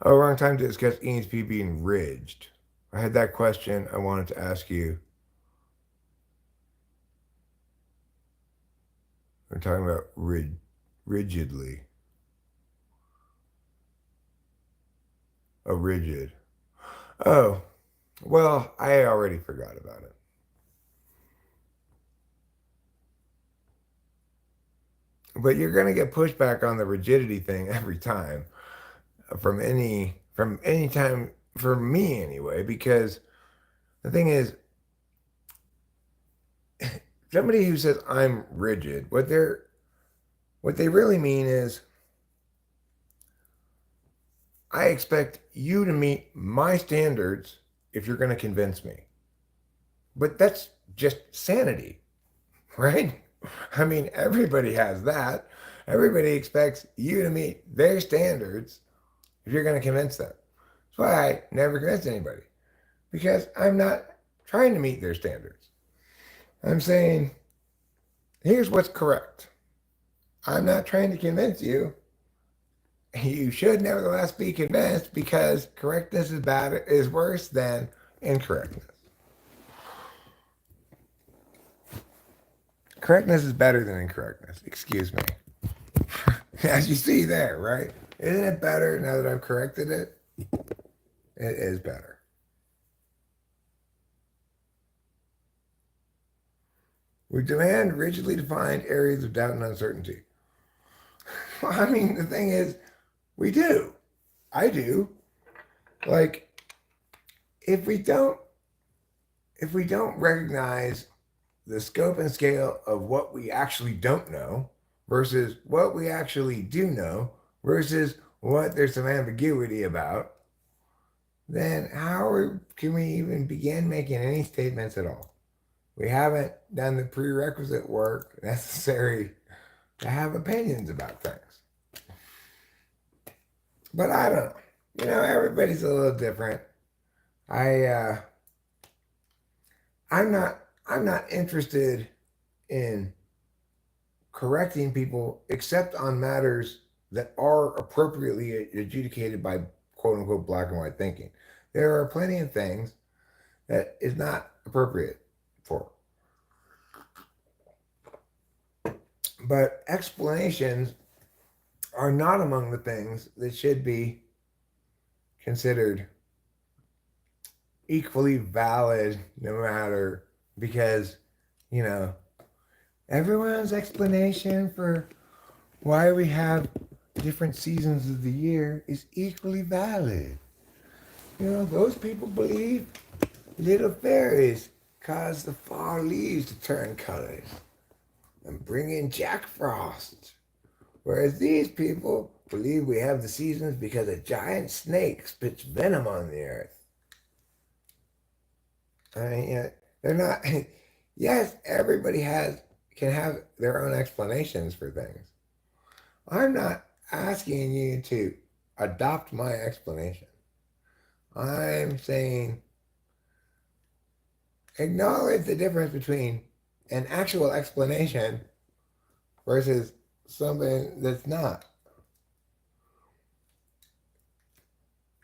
Oh, wrong time to discuss ESP being ridged. I had that question I wanted to ask you. We're talking about rigidly. Oh, rigid. Oh, well, I already forgot about it. But you're going to get pushback on the rigidity thing every time from any time for me anyway, because the thing is, somebody who says I'm rigid, what they really mean is I expect you to meet my standards if you're going to convince me. But that's just sanity, right? I mean, everybody has that. Everybody expects you to meet their standards if you're going to convince them. That's why I never convince anybody, because I'm not trying to meet their standards. I'm saying, here's what's correct. I'm not trying to convince you. You should nevertheless be convinced, because correctness is worse than incorrectness. Correctness is better than incorrectness. Excuse me. As you see there, right? Isn't it better now that I've corrected it? It is better. We demand rigidly defined areas of doubt and uncertainty. Well, I mean, the thing is, we do. I do. Like, if we don't recognize the scope and scale of what we actually don't know versus what we actually do know versus what there's some ambiguity about, then can we even begin making any statements at all? We haven't done the prerequisite work necessary to have opinions about things. But I don't know. You know, everybody's a little different. I'm not interested in correcting people except on matters that are appropriately adjudicated by quote unquote black and white thinking. There are plenty of things that is not appropriate for. But explanations are not among the things that should be considered equally valid, no matter, because, you know, everyone's explanation for why we have different seasons of the year is equally valid. You know, those people believe little fairies cause the fall leaves to turn colors and bring in Jack Frost. Whereas these people believe we have the seasons because a giant snake spits venom on the earth. I mean, you know, they're not. Yes, everybody can have their own explanations for things. I'm not asking you to adopt my explanation. I'm saying acknowledge the difference between an actual explanation versus something that's not.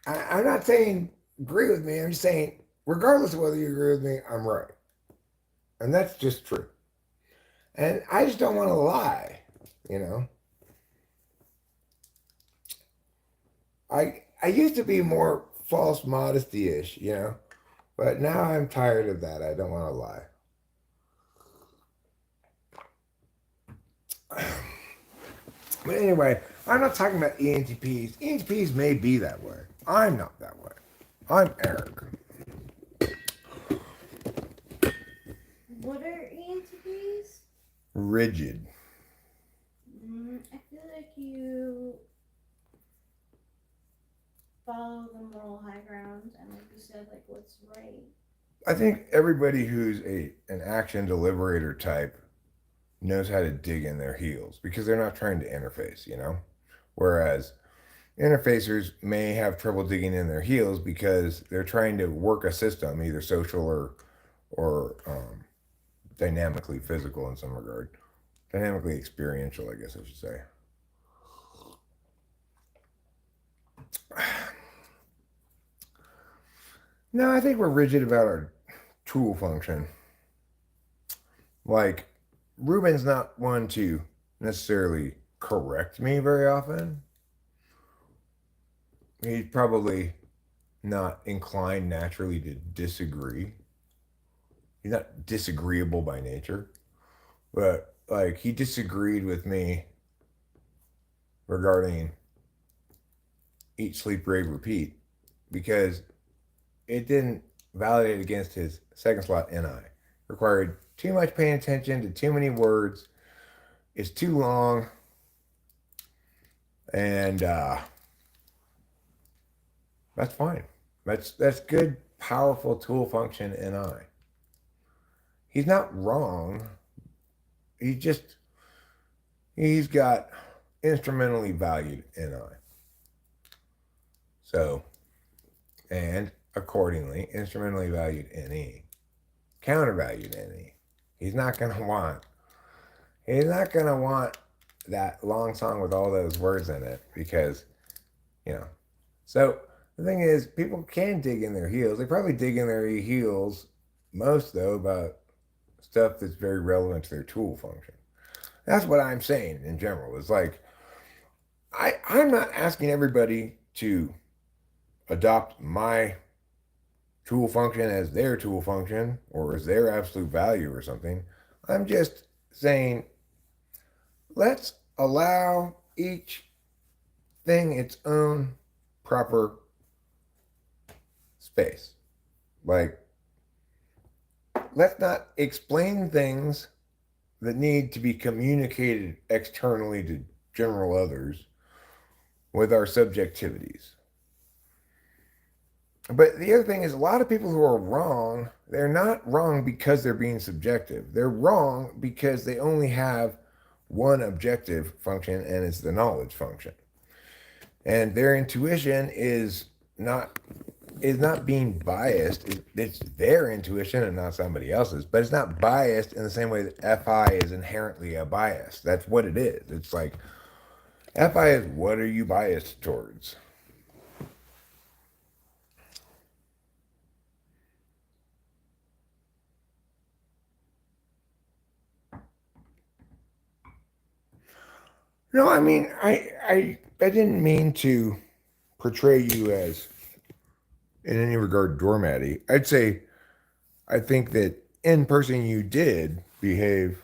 I'm not saying agree with me. I'm just saying, regardless of whether you agree with me, I'm right. And that's just true. And I just don't want to lie, you know. I used to be more false modesty-ish, you know, but now I'm tired of that. I don't want to lie. But anyway, I'm not talking about ENTPs. ENTPs may be that way. I'm not that way. I'm Eric. What are ENTPs? Rigid. I feel like you follow the moral high ground and, like you said, like what's right. I think everybody who's an action deliberator type knows how to dig in their heels because they're not trying to interface, you know? Whereas interfacers may have trouble digging in their heels because they're trying to work a system, either social or dynamically physical in some regard. Dynamically experiential, I guess I should say. No, I think we're rigid about our tool function. Like, Ruben's not one to necessarily correct me very often. He's probably not inclined naturally to disagree. He's not disagreeable by nature. But, like, he disagreed with me regarding eat, sleep, rave, repeat because it didn't validate against his second slot NI. Required too much paying attention to too many words. It's too long. And that's fine. That's good, powerful tool function NI. He's not wrong. He's got instrumentally valued NI. So, and accordingly, instrumentally valued NE, countervalued NE. He's not gonna want that long song with all those words in it because, you know. So the thing is, people can dig in their heels. They probably dig in their heels most though about stuff that's very relevant to their tool function. That's what I'm saying in general. It's like I'm not asking everybody to adopt my tool function as their tool function or as their absolute value or something. I'm just saying let's allow each thing its own proper space. Like, let's not explain things that need to be communicated externally to general others with our subjectivities. But the other thing is, a lot of people who are wrong, they're not wrong because they're being subjective. They're wrong because they only have one objective function, and it's the knowledge function. And their intuition is not being biased. It's their intuition and not somebody else's, but it's not biased in the same way that FI is inherently a bias. That's what it is. It's like FI is, what are you biased towards? No, I mean, I didn't mean to portray you as, in any regard, doormatty. I'd say I think that in person you did behave,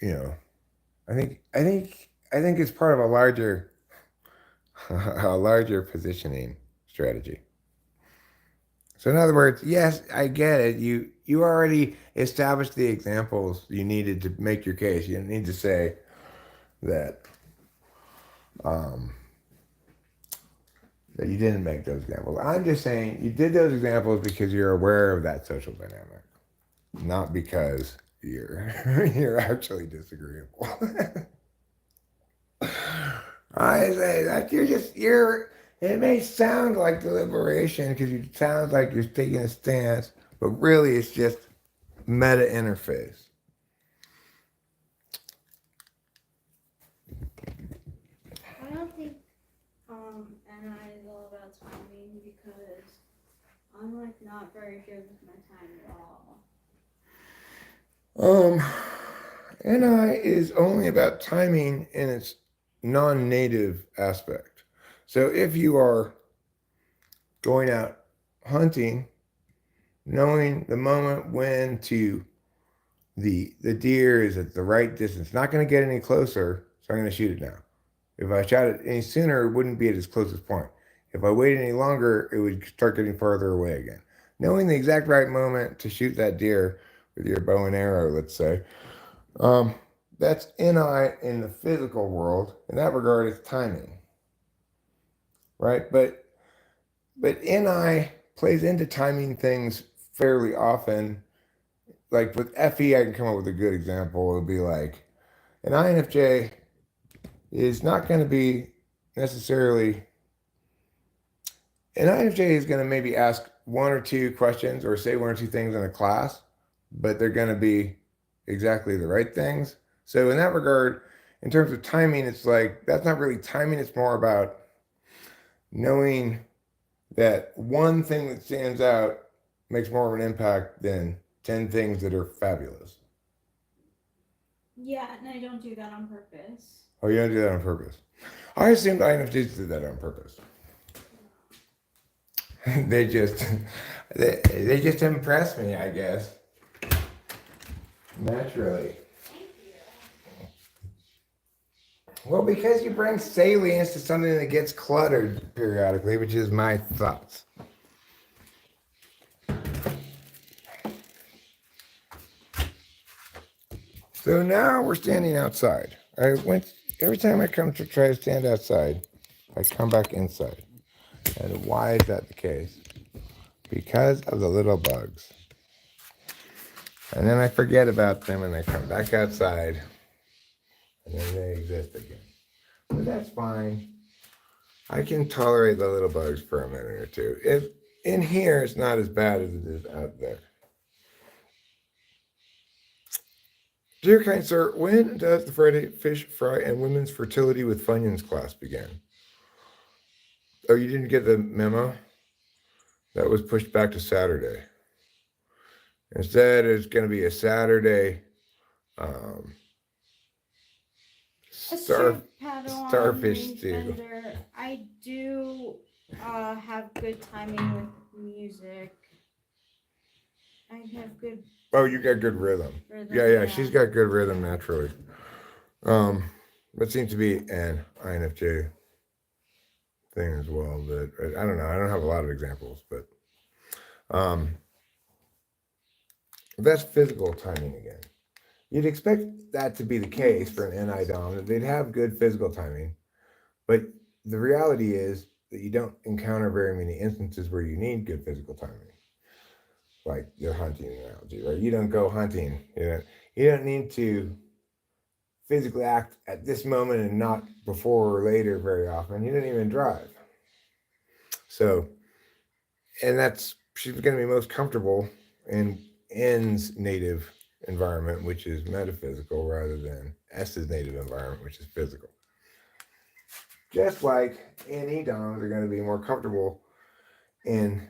you know, I think it's part of a larger a larger positioning strategy. So in other words, yes, I get it. You already established the examples you needed to make your case. You didn't need to say that um, that you didn't make those examples. I'm just saying you did those examples because you're aware of that social dynamic, not because you're you're actually disagreeable. I say that you're. It may sound like deliberation because it sounds like you're taking a stance, but really it's just meta interface. I don't think NI is all about timing because I'm like not very good with my time at all. NI is only about timing in its non-native aspect. So if you are going out hunting, knowing the moment when to the deer is at the right distance, not going to get any closer, so I'm going to shoot it now. If I shot it any sooner, it wouldn't be at its closest point. If I waited any longer, it would start getting farther away again. Knowing the exact right moment to shoot that deer with your bow and arrow, let's say, um, that's NI in the physical world. In that regard, it's timing, right? But NI plays into timing things fairly often. Like with FE, I can come up with a good example. It would be like an INFJ is not going to be necessarily, an INFJ is going to maybe ask one or two questions or say one or two things in a class, but they're going to be exactly the right things. So in that regard, in terms of timing, it's like that's not really timing. It's more about knowing that one thing that stands out makes more of an impact than 10 things that are fabulous. Yeah, and I don't do that on purpose. Oh, you don't do that on purpose. I assumed INFJs did that on purpose. they just they just impress me, I guess. Naturally. Well, because you bring salience to something that gets cluttered periodically, which is my thoughts. So now we're standing outside. Every time I come to try to stand outside, I come back inside. And why is that the case? Because of the little bugs. And then I forget about them and I come back outside and then they exist again. But that's fine. I can tolerate the little bugs for a minute or two. If in here it's not as bad as it is out there. Dear kind sir, when does the Friday Fish Fry and Women's Fertility with Funyuns class begin? Oh, you didn't get the memo? That was pushed back to Saturday. Instead, it's going to be a Saturday um, starfish stew. I do have good timing with music. I have good. Oh, you got good rhythm. Yeah, she's got good rhythm naturally. That seems to be an INFJ thing as well. But I don't know. I don't have a lot of examples, but that's physical timing again. You'd expect that to be the case for an NI Dom, that they'd have good physical timing, but the reality is that you don't encounter very many instances where you need good physical timing. Like your hunting analogy, right? You don't go hunting. You don't need to physically act at this moment and not before or later very often. You don't even drive. So, and she's going to be most comfortable in N's native environment, which is metaphysical, rather than S's native environment, which is physical. Just like NE Doms are going to be more comfortable in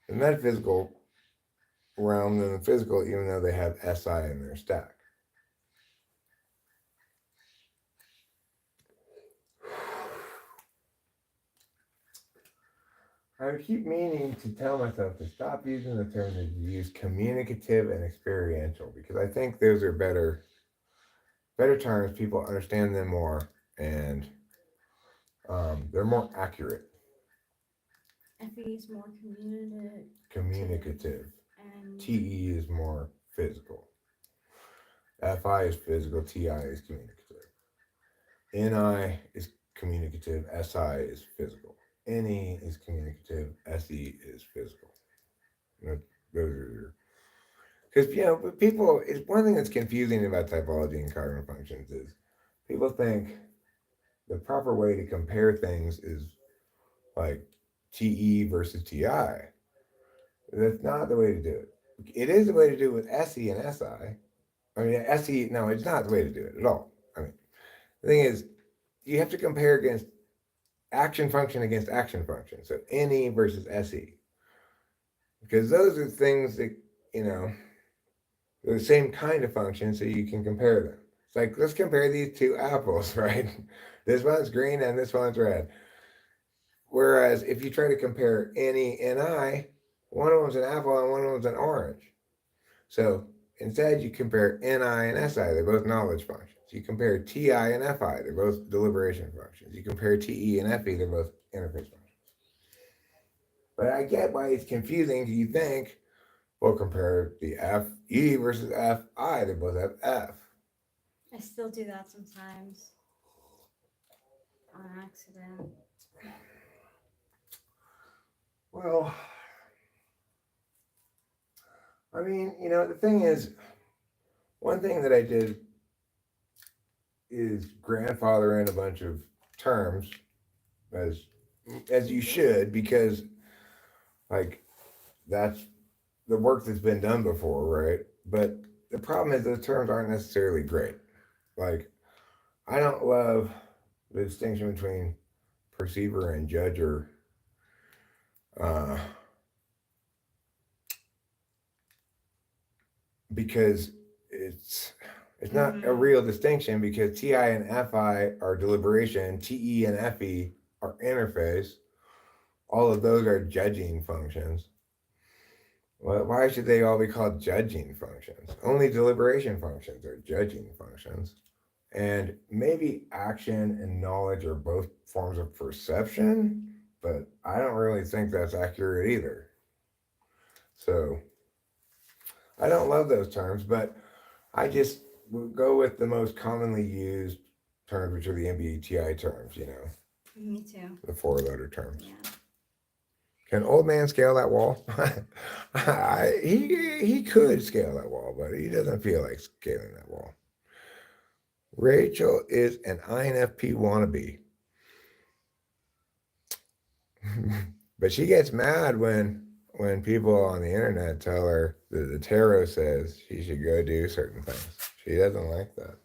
the metaphysical realm than the physical, even though they have SI in their stack. I keep meaning to tell myself to stop using the term that you use, communicative and experiential, because I think those are better terms. People understand them more, and they're more accurate. FE is more Communicative. And TE is more physical. FI is physical. TI is communicative. NI is communicative. SI is physical. NE is communicative. SE is physical. Those are your. Because people. It's one thing that's confusing about typology and cognitive functions is people think the proper way to compare things is like TE versus TI. That's not the way to do it. It is the way to do it with SE and SI. I mean, SE, no, it's not the way to do it at all. I mean, the thing is, you have to compare against action function against action function. So NE versus SE. Because those are things that, they're the same kind of function, so you can compare them. It's like, let's compare these two apples, right? This one's green and this one's red. Whereas if you try to compare NE and I, one of them's an apple and one of them's an orange. So instead, you compare NI and SI, they're both knowledge functions. You compare TI and FI, they're both deliberation functions. You compare TE and FE, they're both interface functions. But I get why it's confusing. You think, well, compare the FE versus FI, they both have F. I still do that sometimes on accident. Well, I mean, the thing is, one thing that I did is grandfather in a bunch of terms as as you should, because like that's the work that's been done before, right? But the problem is those terms aren't necessarily great. Like I don't love the distinction between perceiver and judger, uh, because it's it's not a Mm-hmm. real distinction, because TI and FI are deliberation, TE and FE are interface. All of those are judging functions. Well, why should they all be called judging functions? Only deliberation functions are judging functions. And maybe action and knowledge are both forms of perception, but I don't really think that's accurate either. So I don't love those terms, but I just would go with the most commonly used terms, which are the MBTI terms, Me too. the four-letter terms. Yeah. Can old man scale that wall? He could scale that wall, but he doesn't feel like scaling that wall. Rachel is an INFP wannabe, but she gets mad when people on the internet tell her that the tarot says she should go do certain things. She doesn't like that.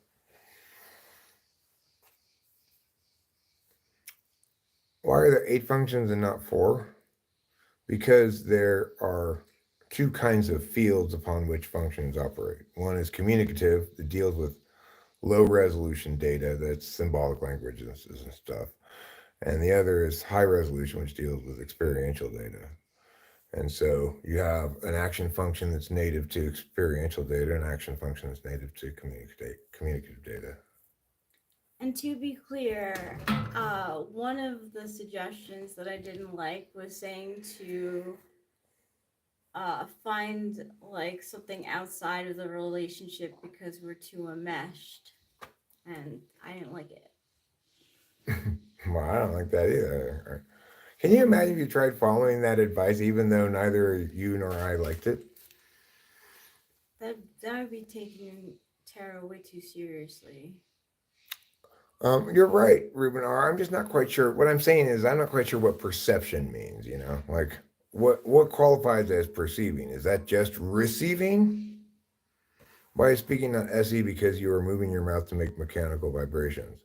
Why are there 8 functions and not 4? Because there are two kinds of fields upon which functions operate. One is communicative, that deals with low resolution data, that's symbolic languages and stuff. And the other is high resolution, which deals with experiential data. And so you have an action function that's native to experiential data, and an action function that's native to communicative data. And to be clear, one of the suggestions that I didn't like was saying to find like something outside of the relationship because we're too enmeshed, and I didn't like it. Well, I don't like that either. Can you imagine if you tried following that advice, even though neither you nor I liked it? That would be taking tarot way too seriously. You're right, Ruben R. I'm just not quite sure. What I'm saying is, I'm not quite sure what perception means. Like what qualifies as perceiving? Is that just receiving? Why is speaking not SE because you are moving your mouth to make mechanical vibrations?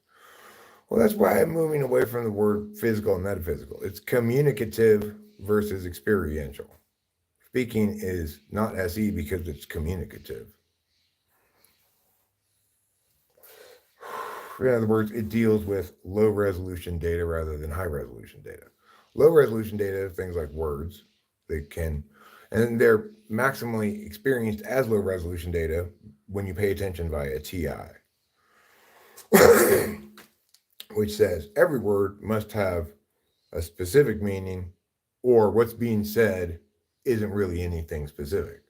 Well, that's why I'm moving away from the word physical and metaphysical. It's communicative versus experiential. Speaking is not SE because it's communicative. In other words, it deals with low resolution data rather than high resolution data. Low resolution data, things like words, they can, and they're maximally experienced as low resolution data when you pay attention via TI, which says every word must have a specific meaning, or what's being said isn't really anything specific.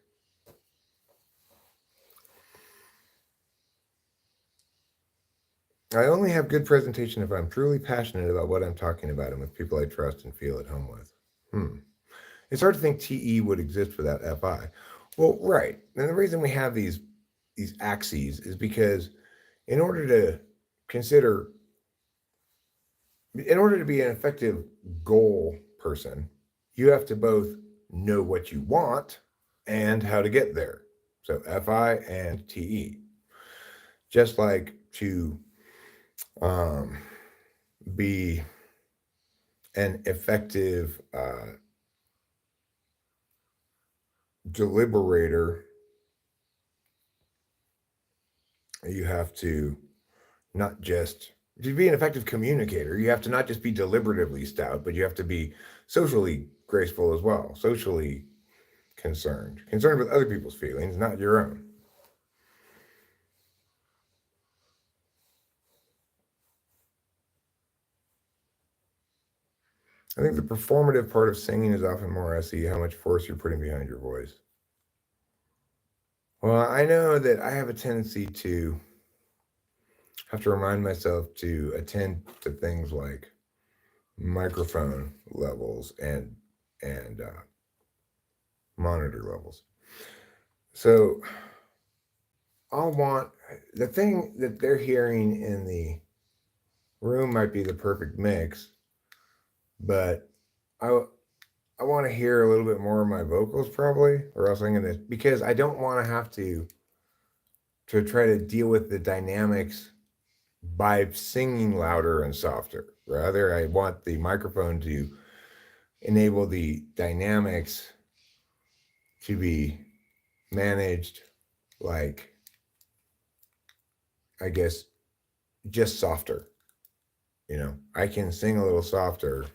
I only have good presentation if I'm truly passionate about what I'm talking about and with people I trust and feel at home with. Hmm. It's hard to think TE would exist without FI. Well, right. And the reason we have these axes is because in order to consider in order to be an effective goal person, you have to both know what you want and how to get there. So FI and TE. Just like to um, be an effective deliberator, you have to not just To be an effective communicator, you have to not just be deliberatively stout, but you have to be socially graceful as well, socially concerned with other people's feelings, not your own. I think the performative part of singing is often more SE, how much force you're putting behind your voice. Well, I know that I have a tendency to have to remind myself to attend to things like microphone levels and monitor levels. So I'll want the thing that they're hearing in the room might be the perfect mix, but I I want to hear a little bit more of my vocals probably, or else I'm gonna, because I don't want to have to try to deal with the dynamics by singing louder and softer. Rather, I want the microphone to enable the dynamics to be managed like, I guess, just softer. You know, I can sing a little softer,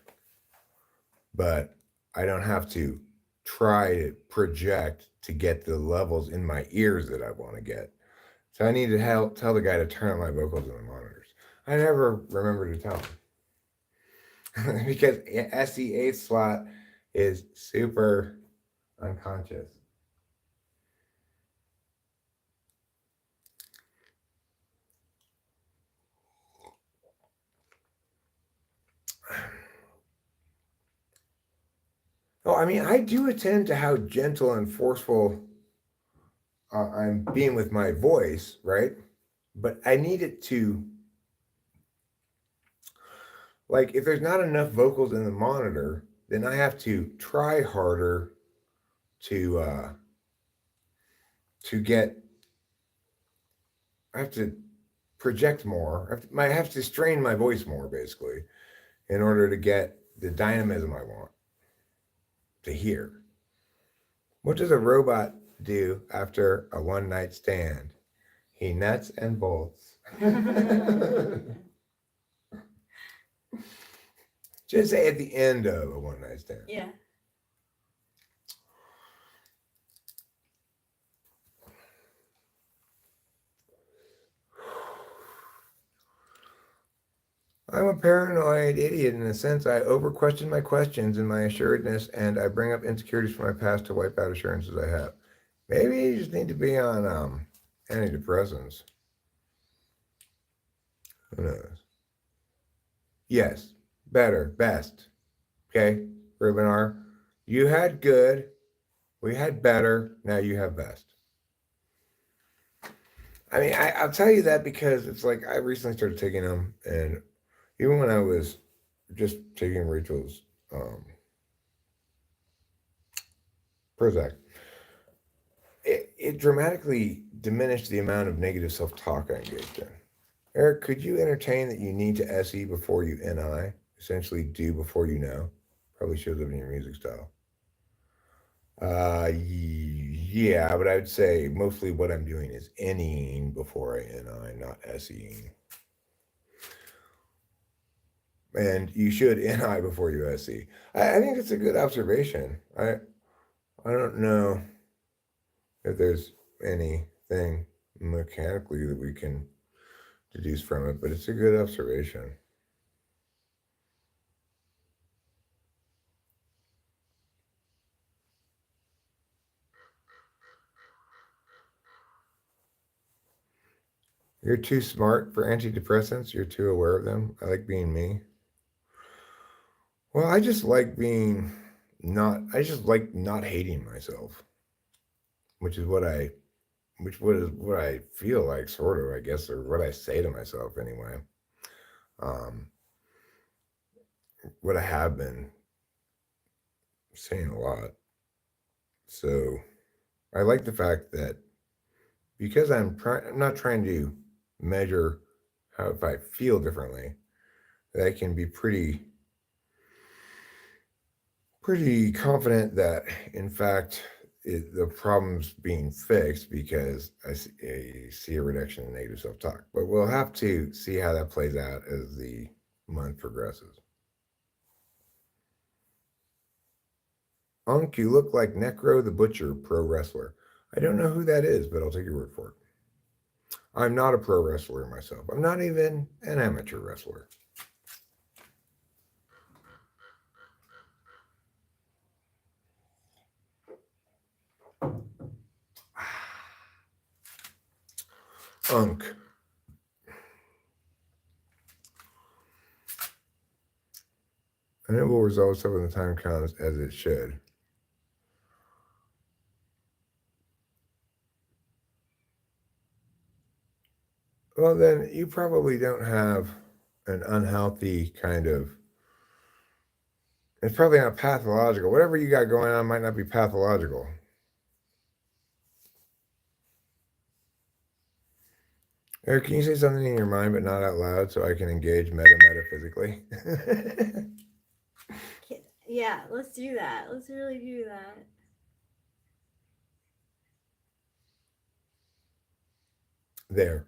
but I don't have to try to project to get the levels in my ears that I want to get. So I need to tell the guy to turn up my vocals in the monitors. I never remember to tell him because SE8 slot is super unconscious. Oh, I mean, I do attend to how gentle and forceful I'm being with my voice, right? But I need it to, like, if there's not enough vocals in the monitor, then I have to try harder to to get. I have to project more. I have to strain my voice more, basically, in order to get the dynamism I want to hear. What does a robot do after a one night stand? He nuts and bolts. Just say at the end of a one night stand. Yeah. I'm a paranoid idiot in the sense I over question my questions and my assuredness, and I bring up insecurities from my past to wipe out assurances I have. Maybe you just need to be on antidepressants. Who knows? Yes, better, best. Okay, Ruben, you had good, we had better, now you have best. I mean, I'll tell you that because it's like I recently started taking them, and even when I was just taking Rachel's Prozac, it dramatically diminished the amount of negative self-talk I engaged in. Eric, could you entertain that you need to SE before you NI? Essentially, do before you know. Probably shows up in your music style. Yeah, but I would say mostly what I'm doing is NEing before I NI, not SEing. And you should NI before you SE. I think it's a good observation. I don't know if there's anything mechanically that we can deduce from it, but it's a good observation. You're too smart for antidepressants. You're too aware of them. I like being me. Well, I just like being not. I just like not hating myself, which is what I, what I feel like, sort of, I guess, or what I say to myself anyway. Um, what I have been saying a lot. So I like the fact that because I'm not trying to measure how if I feel differently, that I can be pretty confident that in fact the problem's being fixed because I see a reduction in negative self-talk. But we'll have to see how that plays out as the month progresses. Unk, you look like Necro the Butcher pro wrestler. I don't know who that is, but I'll take your word for it. I'm not a pro wrestler myself. I'm not even an amateur wrestler. Unk. And it will resolve itself when the time comes as it should. Well, then you probably don't have an unhealthy kind of. It's probably not pathological. Whatever you got going on might not be pathological. Eric, can you say something in your mind but not out loud so I can engage metaphysically? Yeah, let's do that. Let's really do that. There.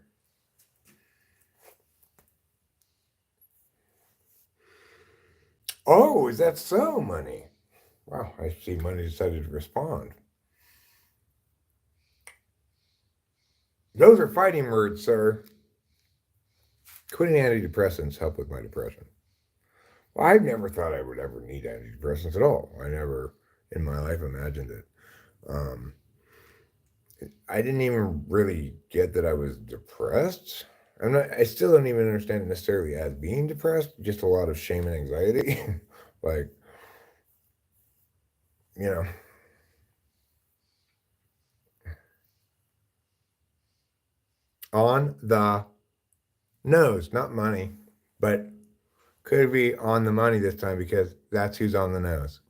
Oh, is that so, Money? Wow, I see Money decided to respond. Those are fighting words, sir. Quitting antidepressants help with my depression. Well, I've never thought I would ever need antidepressants at all. I never in my life imagined it. I didn't even really get that I was depressed. I still don't even understand it necessarily as being depressed, just a lot of shame and anxiety. Like, you know. On the nose, not money, but could be on the money this time because that's who's on the nose.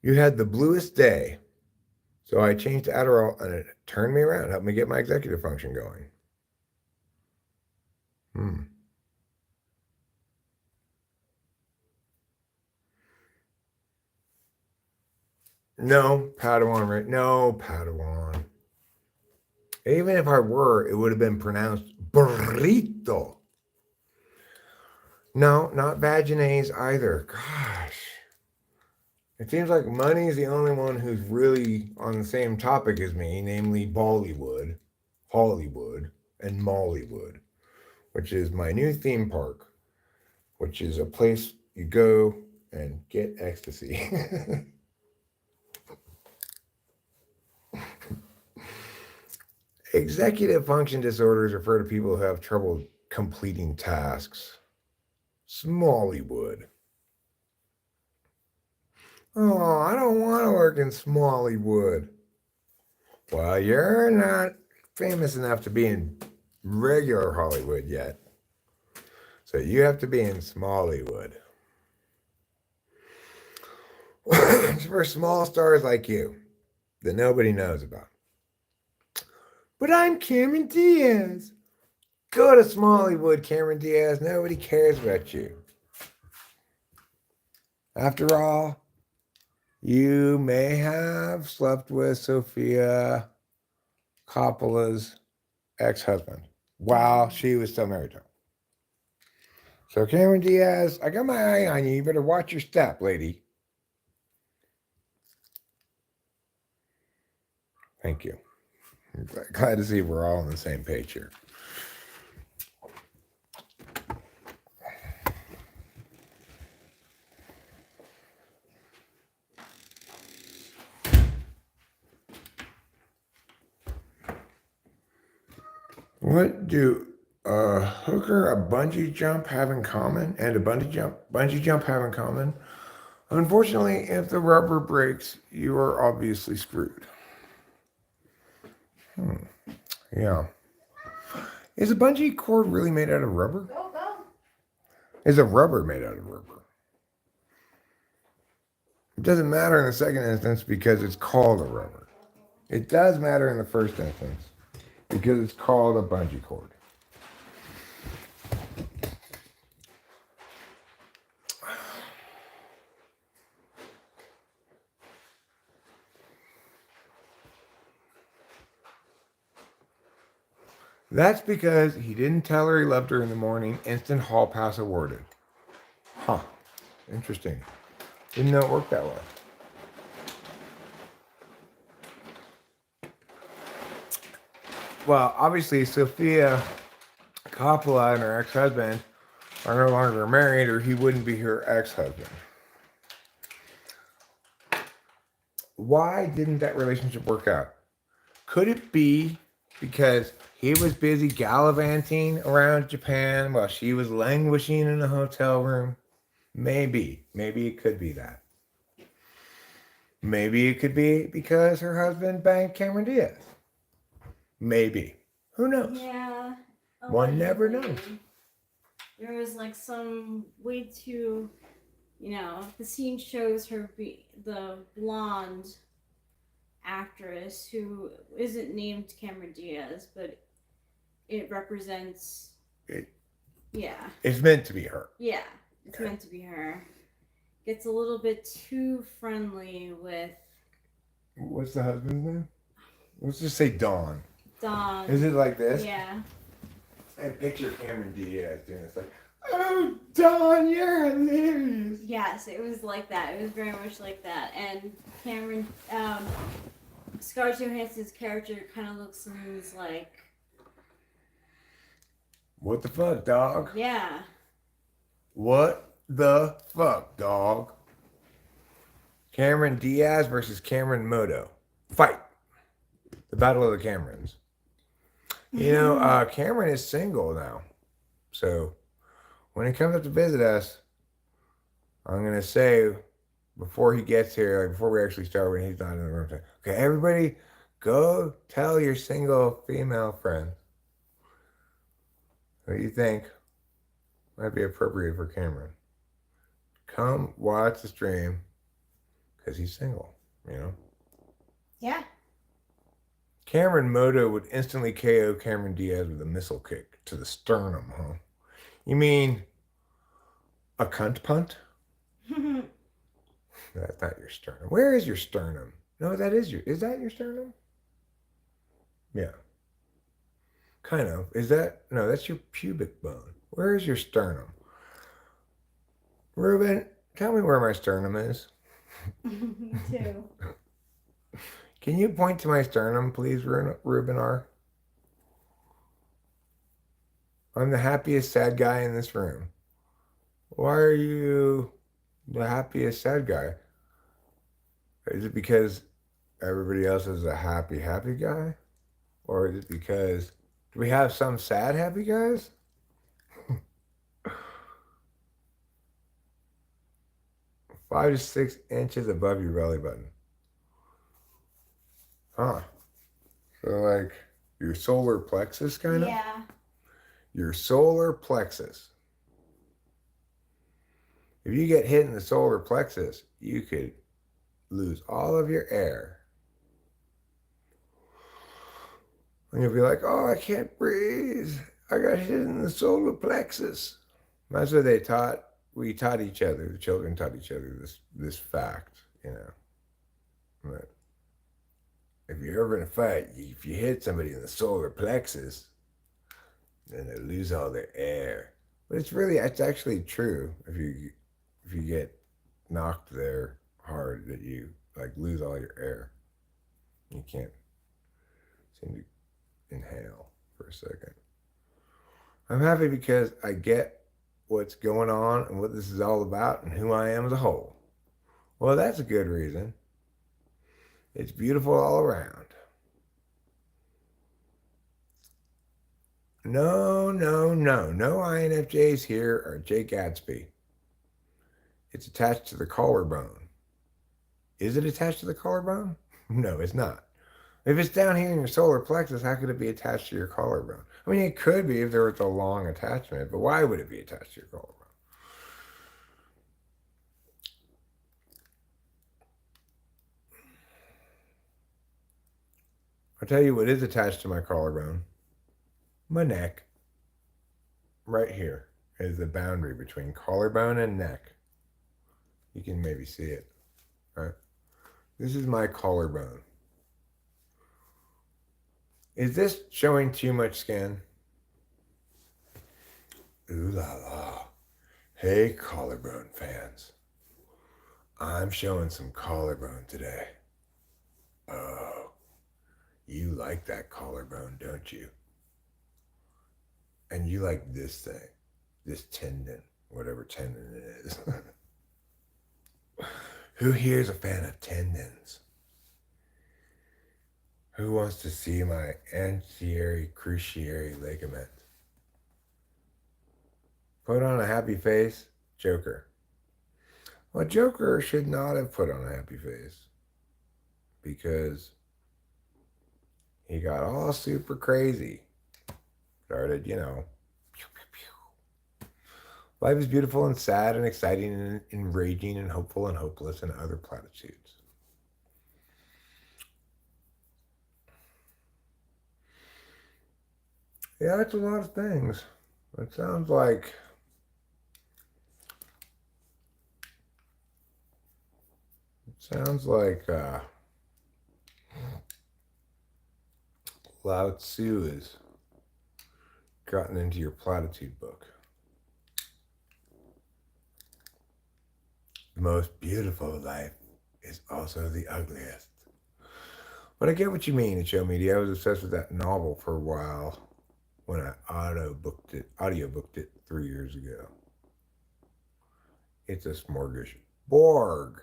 You had the bluest day. So I changed to Adderall and it turned me around, helped me get my executive function going. No, Padawan, right? No, Padawan. Even if I were, it would have been pronounced burrito. No, not vaginase either. Gosh. It seems like Money's the only one who's really on the same topic as me, namely Bollywood, Hollywood, and Mollywood, which is my new theme park, which is a place you go and get ecstasy. Executive function disorders refer to people who have trouble completing tasks. Smalleywood. Oh, I don't want to work in Smalleywood. Well, you're not famous enough to be in regular Hollywood yet. So you have to be in Smalleywood. It's for small stars like you that nobody knows about. But I'm Cameron Diaz. Go to Smalleywood, Cameron Diaz. Nobody cares about you. After all, you may have slept with Sofia Coppola's ex-husband while she was still married to him. So Cameron Diaz, I got my eye on you. You better watch your step, lady. Thank you. I'm glad to see we're all on the same page here. What do a hooker, a bungee jump have in common, and a bungee jump have in common? Unfortunately, if the rubber breaks, you are obviously screwed. Yeah. Is a bungee cord really made out of rubber? Go. Is a rubber made out of rubber? It doesn't matter in the second instance because it's called a rubber. It does matter in the first instance because it's called a bungee cord. That's because he didn't tell her he loved her in the morning. Instant hall pass awarded. Huh. Interesting. Didn't know it worked that way. Well, obviously, Sophia Coppola and her ex-husband are no longer married, or he wouldn't be her ex-husband. Why didn't that relationship work out? Could it be because he was busy gallivanting around Japan while she was languishing in a hotel room? Maybe. Maybe it could be that. Maybe it could be because her husband banged Cameron Diaz. Maybe. Who knows? Yeah. One never knows. Allegedly. There was like some way to, the scene shows her the blonde actress who isn't named Cameron Diaz, but it represents. Yeah. It's meant to be her. Yeah, it's meant to be her. Gets a little bit too friendly with. What's the husband's name? Let's just say Dawn. Dawn. Is it like this? Yeah. I picture Cameron Diaz doing this, like, oh, Dawn, you're hilarious. Yes, it was like that. It was very much like that. And Cameron, Scarlett Johansson's character kind of looks and is like, what the fuck, dog? yeah. What the fuck, dog? Cameron Diaz versus Cameron Moto. Fight. The Battle of the Camerons. Cameron is single now. So when he comes up to visit us, I'm going to say before he gets here, like before we actually start, when he's not in the room, okay, everybody go tell your single female friend what you think might be appropriate for Cameron. Come watch the stream because he's single, Yeah. Cameron Moto would instantly KO Cameron Diaz with a missile kick to the sternum, huh? You mean a cunt punt? That's not your sternum. Where is your sternum? No, is that your sternum? Yeah. Kind of. No, that's your pubic bone. Where is your sternum? Ruben, tell me where my sternum is. Me too. Can you point to my sternum, please, Ruben R? I'm the happiest sad guy in this room. Why are you the happiest sad guy? Is it because everybody else is a happy guy? Or is it because, do we have some sad happy guys? 5 to 6 inches above your belly button. Huh. So like your solar plexus kind of? Yeah. Your solar plexus. If you get hit in the solar plexus, you could lose all of your air. And you'll be like, oh, I can't breathe. I got hit in the solar plexus. That's what we taught each other, the children taught each other this fact, But if you're ever in a fight, if you hit somebody in the solar plexus, then they lose all their air. But it's actually true if you get knocked there hard that you like lose all your air. You can't seem to inhale for a second. I'm happy because I get what's going on and what this is all about and who I am as a whole. Well, that's a good reason. It's beautiful all around. No INFJs here are Jay Gatsby. It's attached to the collarbone. Is it attached to the collarbone? No, it's not. If it's down here in your solar plexus, how could it be attached to your collarbone? I mean, it could be if there was a long attachment, but why would it be attached to your collarbone? I'll tell you what is attached to my collarbone. My neck. Right here is the boundary between collarbone and neck. You can maybe see it, right? This is my collarbone. Is this showing too much skin? Ooh la la. Hey, collarbone fans. I'm showing some collarbone today. Oh, you like that collarbone, don't you? And you like this thing, this tendon, whatever tendon it is. Who here is a fan of tendons? Who wants to see my anterior cruciate ligament? Put on a happy face, Joker. Well, Joker should not have put on a happy face because he got all super crazy. Started, pew, pew, pew. Life is beautiful and sad and exciting and enraging and hopeful and hopeless and other platitudes. Yeah, it's a lot of things. It sounds like Lao Tzu has gotten into your platitude book. The most beautiful life is also the ugliest. But I get what you mean, Show Media. I was obsessed with that novel for a while when I audio booked it 3 years ago. It's a smorgasbord.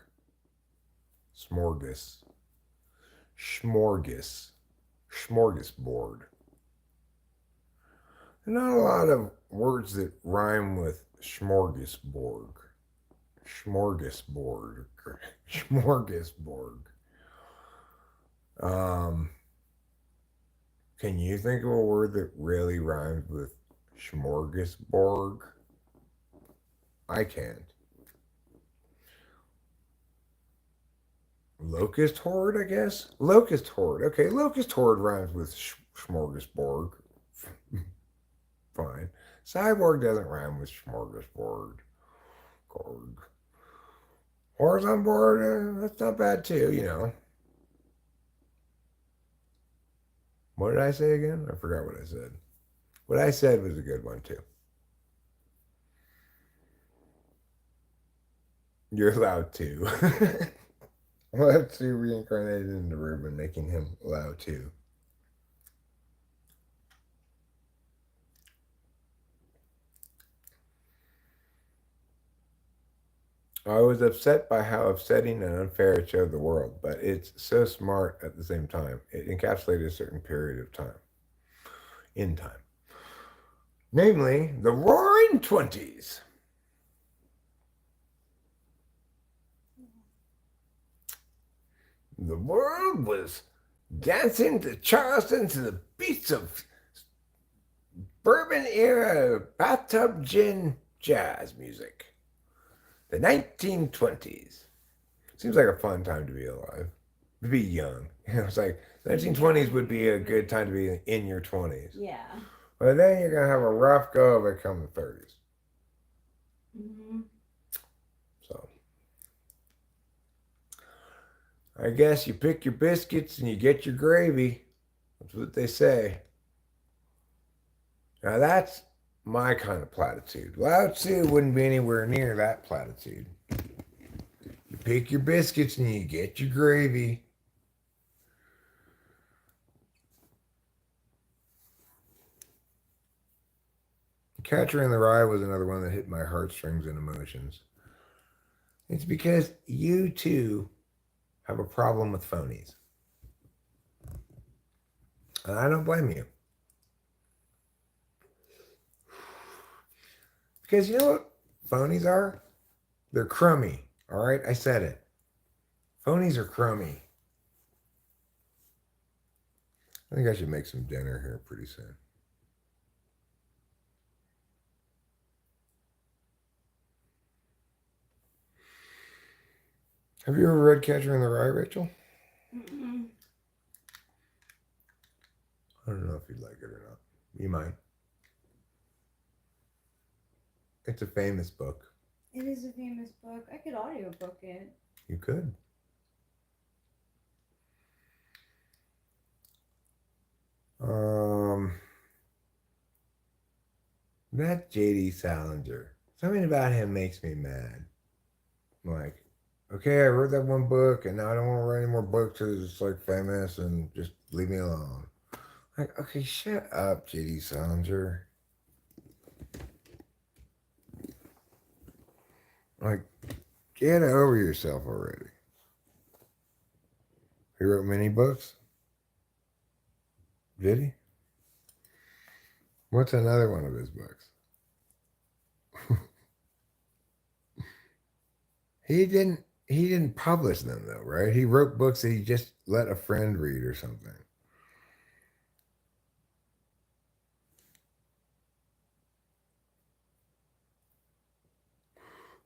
Smorgasbord. Not a lot of words that rhyme with smorgasbord. Smorgasbord. Smorgasbord. Can you think of a word that really rhymes with smorgasbord? I can't. Locust horde, I guess? Locust horde. Okay, locust horde rhymes with smorgasbord. Fine. Cyborg doesn't rhyme with smorgasbord. Horse on board, that's not bad too. What did I say again? I forgot what I said. What I said was a good one too. You're allowed to. Let's see reincarnated into Ruben, making him allowed to. I was upset by how upsetting and unfair it showed the world, but it's so smart at the same time. It encapsulated a certain period of time. In time. Namely, the Roaring Twenties. The world was dancing to Charleston to the beats of bourbon era bathtub gin jazz music. The 1920s. Seems like a fun time to be alive. To be young. It's like 1920s would be a good time to be in your 20s. Yeah. But then you're going to have a rough go of it come the 30s. Mm-hmm. So, I guess you pick your biscuits and you get your gravy. That's what they say. Now that's my kind of platitude. Lao Tzu wouldn't be anywhere near that platitude. You pick your biscuits and you get your gravy. Catcher in the Rye was another one that hit my heartstrings and emotions. It's because you too have a problem with phonies. And I don't blame you. Because you know what phonies are? They're crummy. All right? I said it. Phonies are crummy. I think I should make some dinner here pretty soon. Have you ever read Catcher in the Rye, Rachel? Mm-mm. I don't know if you'd like it or not. You might. It's a famous book. It is a famous book. I could audiobook it. You could. Um, that J.D. Salinger. Something about him makes me mad. Like, okay, I wrote that one book, and now I don't want to write any more books because it's like famous, and just leave me alone. Like, okay, shut up, J.D. Salinger. Like, get over yourself already. He wrote many books. Did he? What's another one of his books? He didn't publish them though, right? He wrote books that he just let a friend read or something.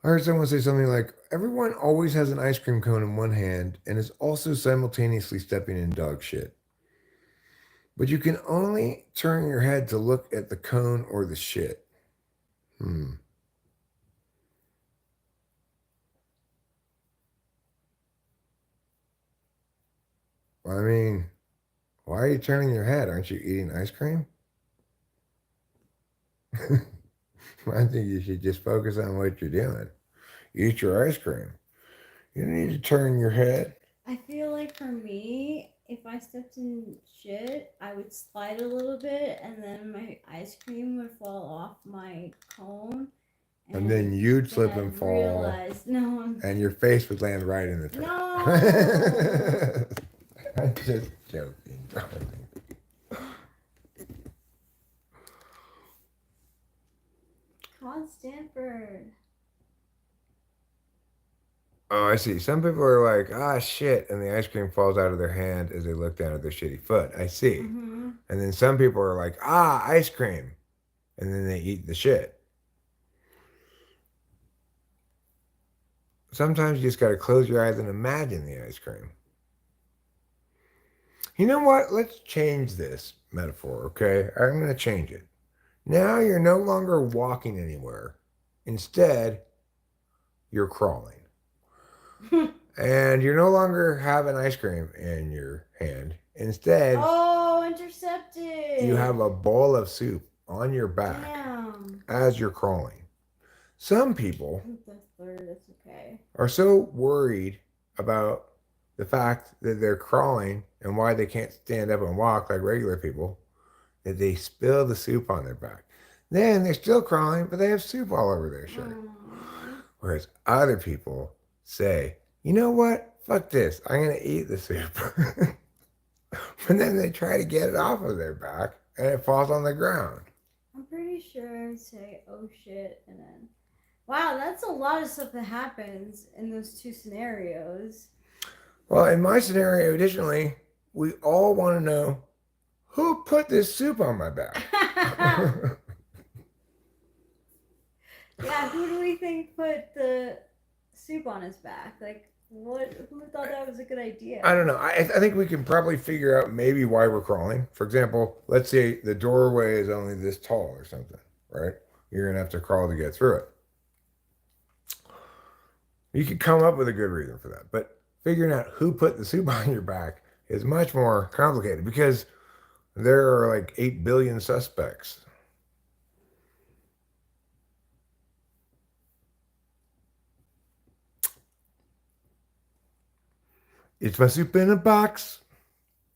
I heard someone say something like, everyone always has an ice cream cone in one hand and is also simultaneously stepping in dog shit. But you can only turn your head to look at the cone or the shit. Hmm. I mean, why are you turning your head? Aren't you eating ice cream? I think you should just focus on what you're doing. Eat your ice cream. You don't need to turn your head. I feel like for me, if I stepped in shit, I would slide a little bit and then my ice cream would fall off my cone. And then you'd slip I and fall. realized, no, and your face would land right in the tank. no. I'm just joking, darling. Come Stanford. Oh, I see. Some people are like, ah, shit, and the ice cream falls out of their hand as they look down at their shitty foot. I see. Mm-hmm. And then some people are like, ah, ice cream, and then they eat the shit. Sometimes you just got to close your eyes and imagine the ice cream. You know what? Let's change this metaphor, okay? I'm going to change it. Now you're no longer walking anywhere. Instead, you're crawling. And you're no longer having ice cream in your hand. Instead, oh, intercepted. you have a bowl of soup on your back. Damn. As you're crawling. Some people The third, that's okay. are so worried about the fact that they're crawling and why they can't stand up and walk like regular people that they spill the soup on their back. Then they're still crawling, but they have soup all over their shirt. Whereas other people say, you know what? Fuck this. I'm going to eat the soup. But then they try to get it off of their back and it falls on the ground. I'm pretty sure I'd say, oh shit, and then, wow, that's a lot of stuff that happens in those two scenarios. Well, in my scenario, additionally, we all want to know who put this soup on my back. Yeah, who do we think put the soup on his back? Like, what? Who thought that was a good idea? I don't know. I think we can probably figure out maybe why we're crawling. For example, let's say the doorway is only this tall or something, right? You're going to have to crawl to get through it. You could come up with a good reason for that. But figuring out who put the soup on your back is much more complicated because there are like 8 billion suspects. It's my soup in a box.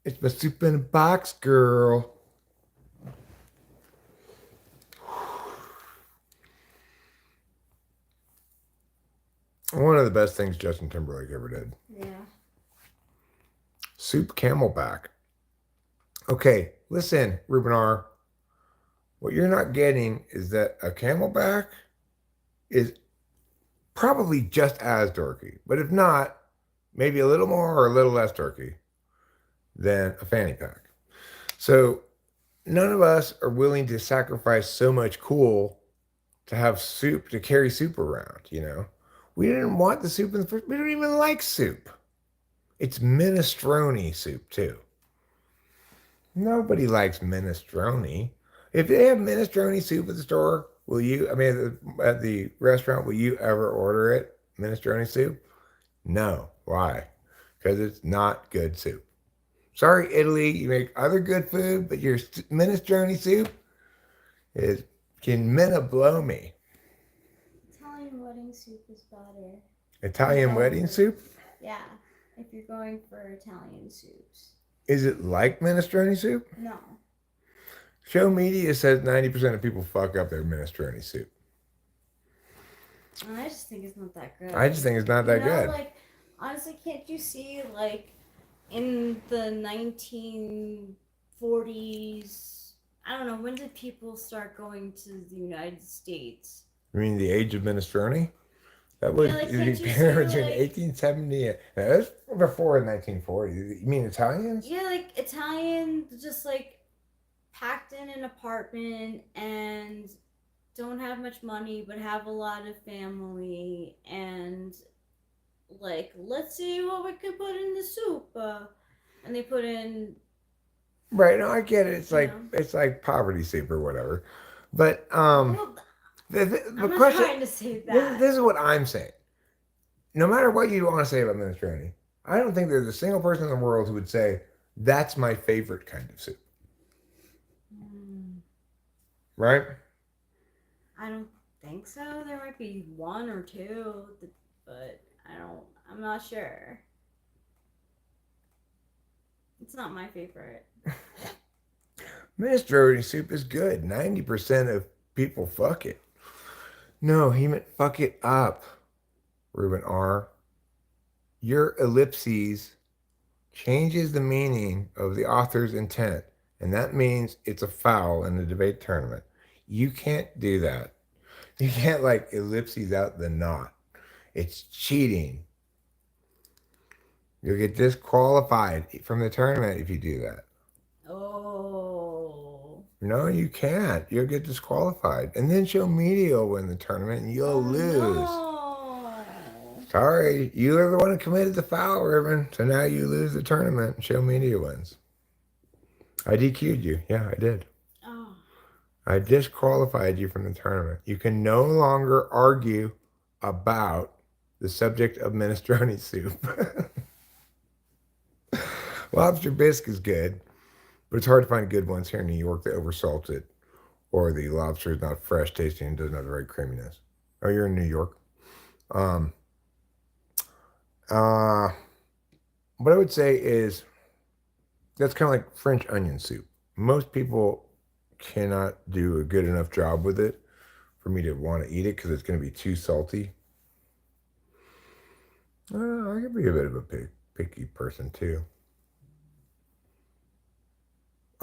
It's my soup in a box, girl. One of the best things Justin Timberlake ever did. Yeah. Soup Camelback. Okay, listen, Ruben R. What you're not getting is that a camelback is probably just as dorky, but if not, maybe a little more or a little less dorky than a fanny pack. So none of us are willing to sacrifice so much cool to have soup, to carry soup around, you know? We didn't want the soup in the first, we don't even like soup. It's minestrone soup too. Nobody likes minestrone. If they have minestrone soup at the store, at the restaurant, will you ever order it? Minestrone soup? No. Why? Because it's not good soup. Sorry, Italy, you make other good food, but your minestrone soup is can minna blow me. Italian wedding soup is better. Italian No. wedding soup? Yeah, if you're going for Italian soups. Is it like minestrone soup? No. Show media says 90% of people fuck up their minestrone soup. I just think it's not that good. I just think it's not that good. Like, honestly, can't you see, like, in the 1940s, I don't know, when did people start going to the United States? You mean the age of minestrone? That was like, between can't you see, like, 1870. That's before 1940. You mean Italians? Yeah, like, Italian, just, like, packed in an apartment and don't have much money but have a lot of family and like let's see what we can put in the soup and they put in Right, no, I get it. It's you like know. it's like poverty soup or whatever. But Well, the I'm not question trying to say that. this is what I'm saying. No matter what you want to say about minestrone, I don't think there's a single person in the world who would say that's my favorite kind of soup. Right? I don't think so. There might be one or two, but I'm not sure. It's not my favorite. Minestrone soup is good. 90% of people fuck it. No, he meant fuck it up. Ruben R. Your ellipses changes the meaning of the author's intent, and that means it's a foul in the debate tournament. You can't do that. You can't like ellipses out the knot. It's cheating. You'll get disqualified from the tournament if you do that. Oh. No, you can't. You'll get disqualified. And then show media will win the tournament and you'll lose. No. Sorry, you are the one who committed the foul, Ruben. So now you lose the tournament and show media wins. I DQ'd you. Yeah, I did. Oh. I disqualified you from the tournament. You can no longer argue about the subject of minestrone soup. Lobster bisque is good, but it's hard to find good ones here in New York that oversalt it, or the lobster is not fresh tasting and doesn't have the right creaminess. Oh, you're in New York. What I would say is that's kind of like French onion soup. Most people cannot do a good enough job with it for me to want to eat it because it's going to be too salty. I could be a bit of a picky person too.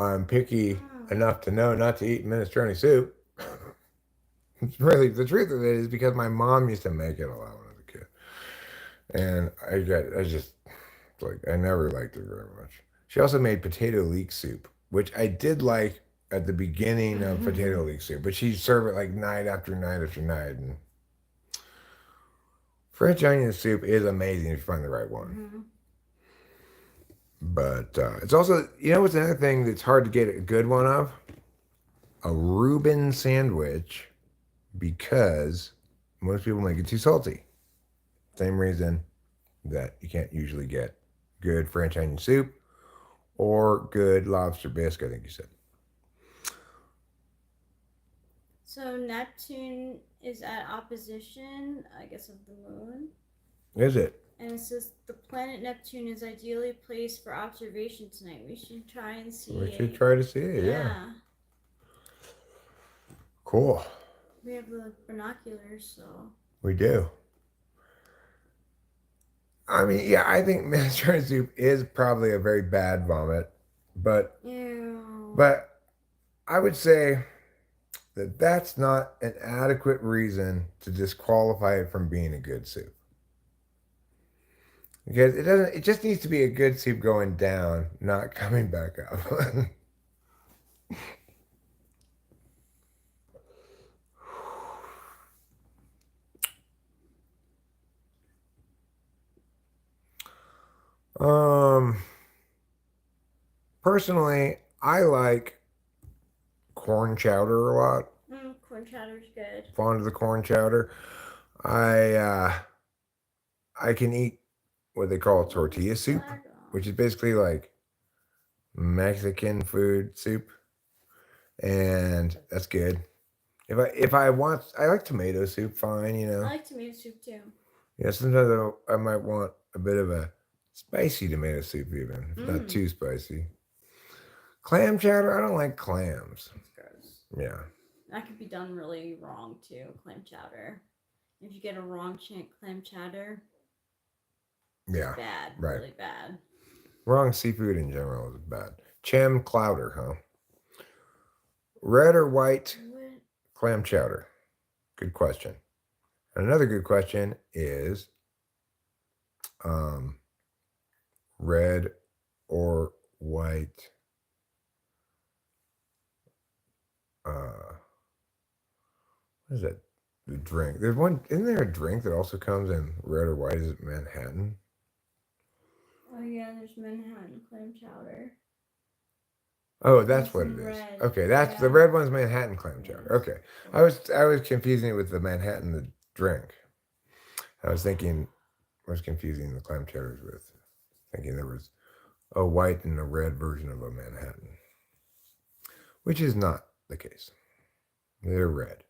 I'm picky enough to know not to eat minestrone soup. It's really the truth of it is because my mom used to make it a lot when I was a kid, and I just like I never liked it very much. She also made potato leek soup, which I did like at the beginning of potato leek soup, but she'd serve it like night after night after night. And French onion soup is amazing if you find the right one. Mm-hmm. But it's also, what's another thing that's hard to get a good one of? A Reuben sandwich, because most people make it too salty. Same reason that you can't usually get good French onion soup or good lobster bisque, I think you said. So Neptune is at opposition, I guess, of the moon. Is it? And it says the planet Neptune is ideally placed for observation tonight. We should try and see it. We should try to see it, yeah. Cool. We have the binoculars, so. We do. I mean, yeah, I think minestrone soup is probably a very bad vomit, but Ew. But I would say that that's not an adequate reason to disqualify it from being a good soup. Because it just needs to be a good soup going down, not coming back up. Personally, I like corn chowder a lot. Corn chowder's good. Fond of the corn chowder. I can eat what they call tortilla soup, which is basically like Mexican food soup, and that's good. If I want, I like tomato soup. Fine, you I know. like tomato soup too. Yeah, sometimes I might want a bit of a spicy tomato soup, even if not Mmm. too spicy. Clam chowder, I don't like clams. That's gross. Yeah, That could be done really wrong too. Clam chowder. If you get a wrong clam chowder, it's yeah, bad. right. Really bad. Wrong seafood in general is bad. Cham chowder, huh? Red or white What? clam chowder? Good question. And another good question is um, red or white. What is that? The drink. There's one. Isn't there a drink that also comes in red or white? Is it Manhattan? Oh yeah, there's Manhattan clam chowder. Oh, And that's it's what it in is. red. Okay, that's the Yeah. red one's Manhattan clam chowder. Yes. Okay, I was confusing it with the Manhattan the drink. I was confusing the clam chowders with thinking there was a white and a red version of a Manhattan, which is not the case. They're red.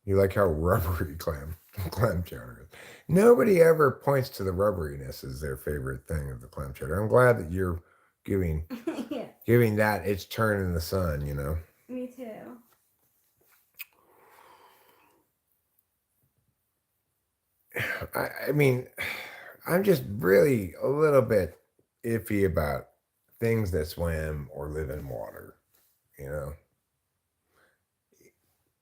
You like how rubbery clam chowder is. Nobody ever points to the rubberiness as their favorite thing of the clam chowder. I'm glad that you're giving Yeah. giving that its turn in the sun. You know. Me too. I mean, I'm just really a little bit iffy about things that swim or live in water. You know,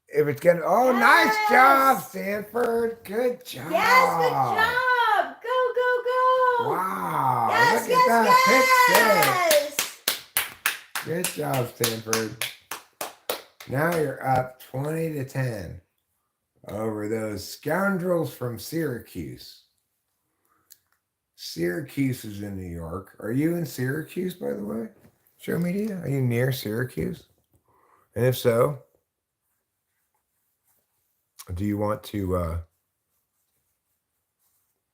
if it's gonna, oh, nice job, Yes! Stanford. Good job. Yes, good job! Go, go, go! Wow, Yes, look at that. yes, Pick yes! six. Good job, Stanford. Now you're up 20-10 over those scoundrels from Syracuse. Syracuse is in New York. Are you in Syracuse, by the way? Show media? Are you near Syracuse? And if so, do you want to,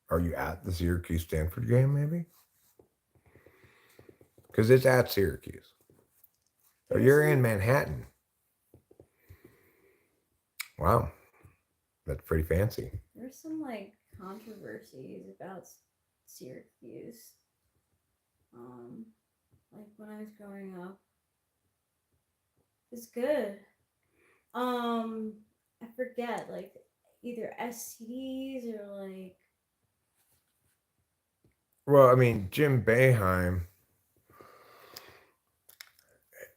are you at the Syracuse Stanford game, maybe? Because it's at Syracuse. Or you're in Manhattan. Wow. That's pretty fancy. There's some like controversies about Syracuse. Like when I was growing up. It's good. I forget, like either STDs or like Well, I mean, Jim Boeheim,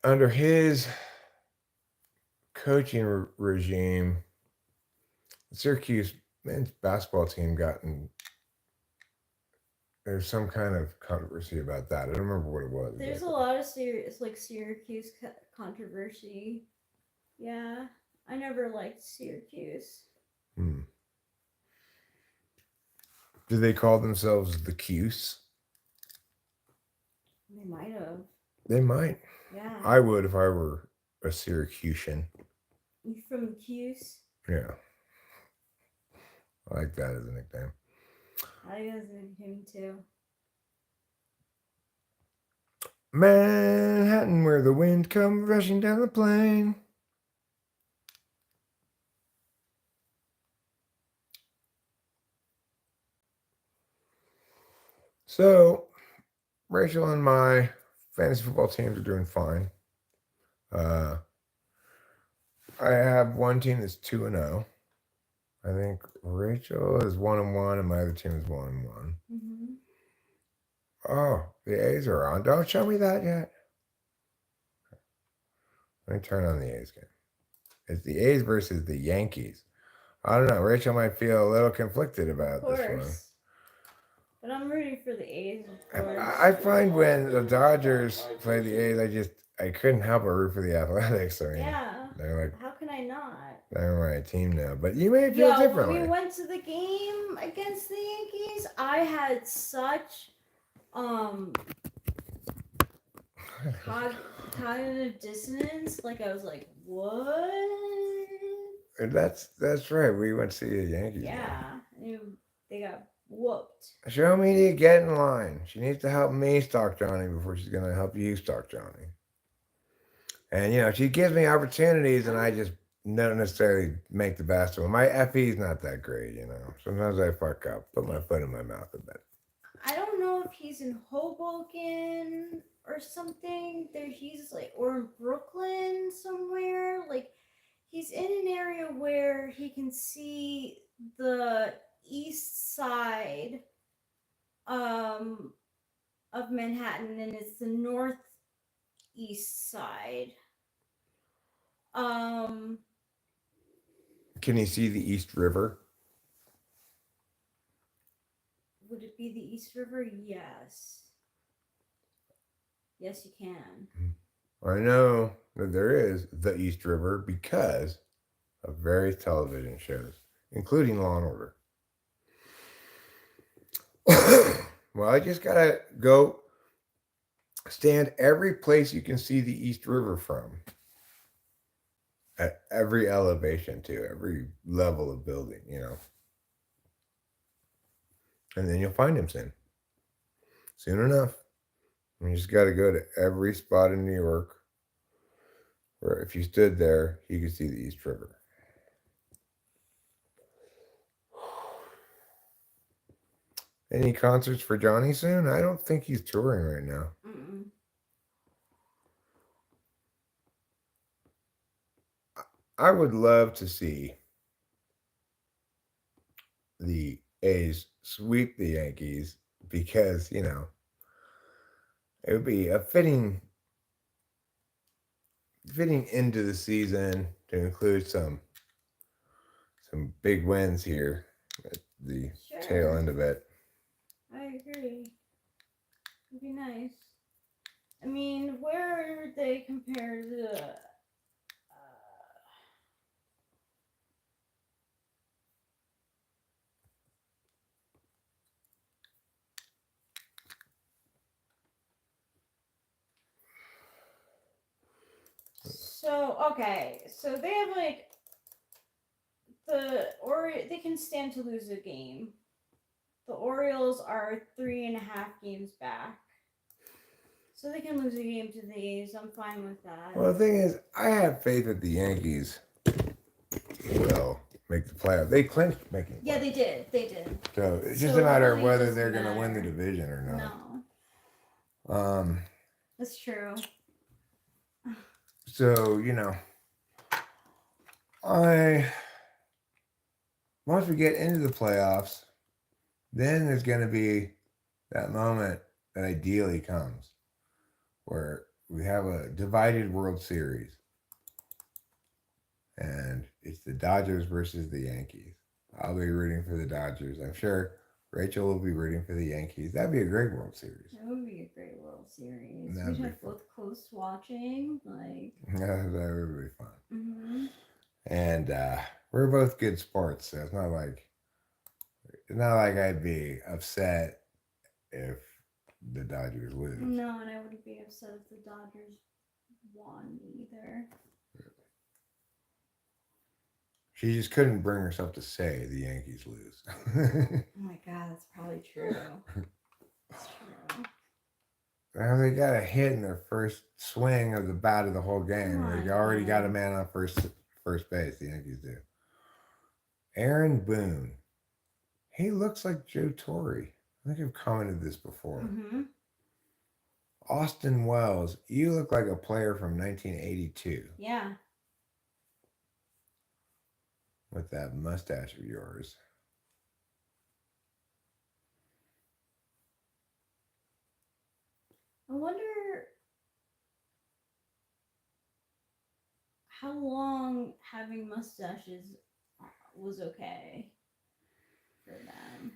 under his coaching regime, the Syracuse men's basketball team there's some kind of controversy about that. I don't remember what it was. there's exactly. a lot of Syracuse controversy. Yeah, I never liked Syracuse. Hmm. Do they call themselves the Cuse? They might have. They might. Yeah. I would if I were a Syracusan. You from the Cuse? Yeah. I like that as a nickname. I guess him too. Manhattan, where the wind comes rushing down the plain. So, Rachel and my fantasy football teams are doing fine. I have one team that's 2-0. I think Rachel is 1-1, and my other team is 1-1. Mm-hmm. Oh, the A's are on. Don't show me that yet. Let me turn on the A's game. It's the A's versus the Yankees. I don't know. Rachel might feel a little conflicted about this one. But I'm rooting for the A's, of course. I find when the Dodgers play the A's, I couldn't help but root for the Athletics. I mean, Yeah. they're like, how can I not? they're my team now. But you may feel differently. When we went to the game against the Yankees, I had such cognitive dissonance. Like I was like, what? That's right. We went to see the Yankees. Yeah. They got whooped. Show me to get in line. She needs to help me stalk Johnny before she's gonna help you stalk Johnny. And she gives me opportunities, and I just don't necessarily make the best of them. My FE is not that great. Sometimes I fuck up, put my foot in my mouth a bit. I don't know if he's in Hoboken or something. He's like, or in Brooklyn somewhere. Like, he's in an area where he can see the east side of Manhattan, and it's the northeast side. Um, Can you see the East River? would it be the East River? Yes. Yes, you can. I know that there is the East River because of various television shows, including Law and Order. Well, I just gotta go stand every place you can see the East River from, at every elevation too, every level of building. And then you'll find him soon enough. You just got to go to every spot in New York where if you stood there, you could see the East River. Any concerts for Johnny soon? I don't think he's touring right now. Mm-mm. I would love to see the A's sweep the Yankees because, it would be a fitting into the season to include some big wins here at the tail end of it. I agree. It'd be nice. I mean, where are they compared to? So they have like they can stand to lose a game. The Orioles are 3.5 games back. So they can lose a game to the A's. I'm fine with that. Well, the thing is, I have faith that the Yankees will make the playoff. They clinched making the playoff. Yeah, they did. They did. So it's just a matter of whether they're going to win the division or not. No. That's true. So, once we get into the playoffs, then there's going to be that moment that ideally comes where we have a divided World Series. And it's the Dodgers versus the Yankees. I'll be rooting for the Dodgers. I'm sure Rachel will be rooting for the Yankees. That'd be a great World Series. That would be a great World Series. We'd have both close watching. Yeah, that would be fun. Mm-hmm. And we're both good sports, so it's not like I'd be upset if the Dodgers lose. No, and I wouldn't be upset if the Dodgers won either. She just couldn't bring herself to say the Yankees lose. Oh my God, that's probably true. That's true. Well, they got a hit in their first swing of the bat of the whole game. They already got a man on first base. The Yankees do. Aaron Boone. He looks like Joe Torre. I think I've commented this before. Mm-hmm. Austin Wells. You look like a player from 1982. Yeah. With that mustache of yours. I wonder how long having mustaches was okay for them.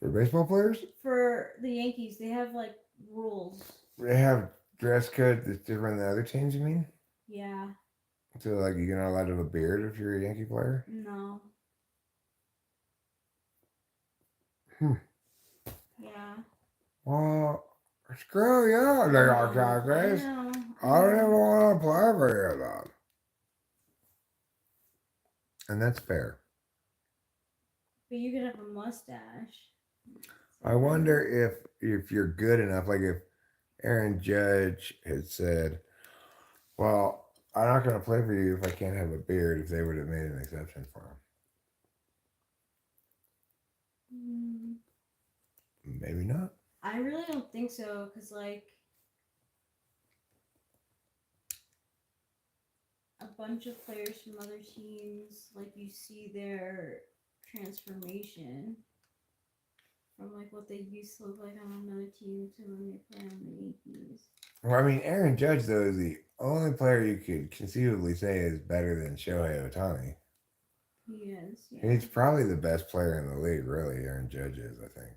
For baseball players? For the Yankees, they have like rules. They have dress code that's different than other teams, you mean? Yeah. So, like, you're not allowed to have a beard if you're a Yankee player? No. Yeah. Well, screw you, New York Yankees. I don't even want to play for you, though. And that's fair. But you could have a mustache. I wonder if you're good enough, like if Aaron Judge had said, "Well, I'm not going to play for you if I can't have a beard," if they would have made an exception for Mm, him. Maybe not. I really don't think so, because like a bunch of players from other teams, like you see their transformation from like what they used to look like on another team to when they play on the Yankees. Well, I mean, Aaron Judge though is the only player you could conceivably say is better than Shohei Ohtani. He is, yeah. He's probably the best player in the league, really. Aaron Judge is, I think.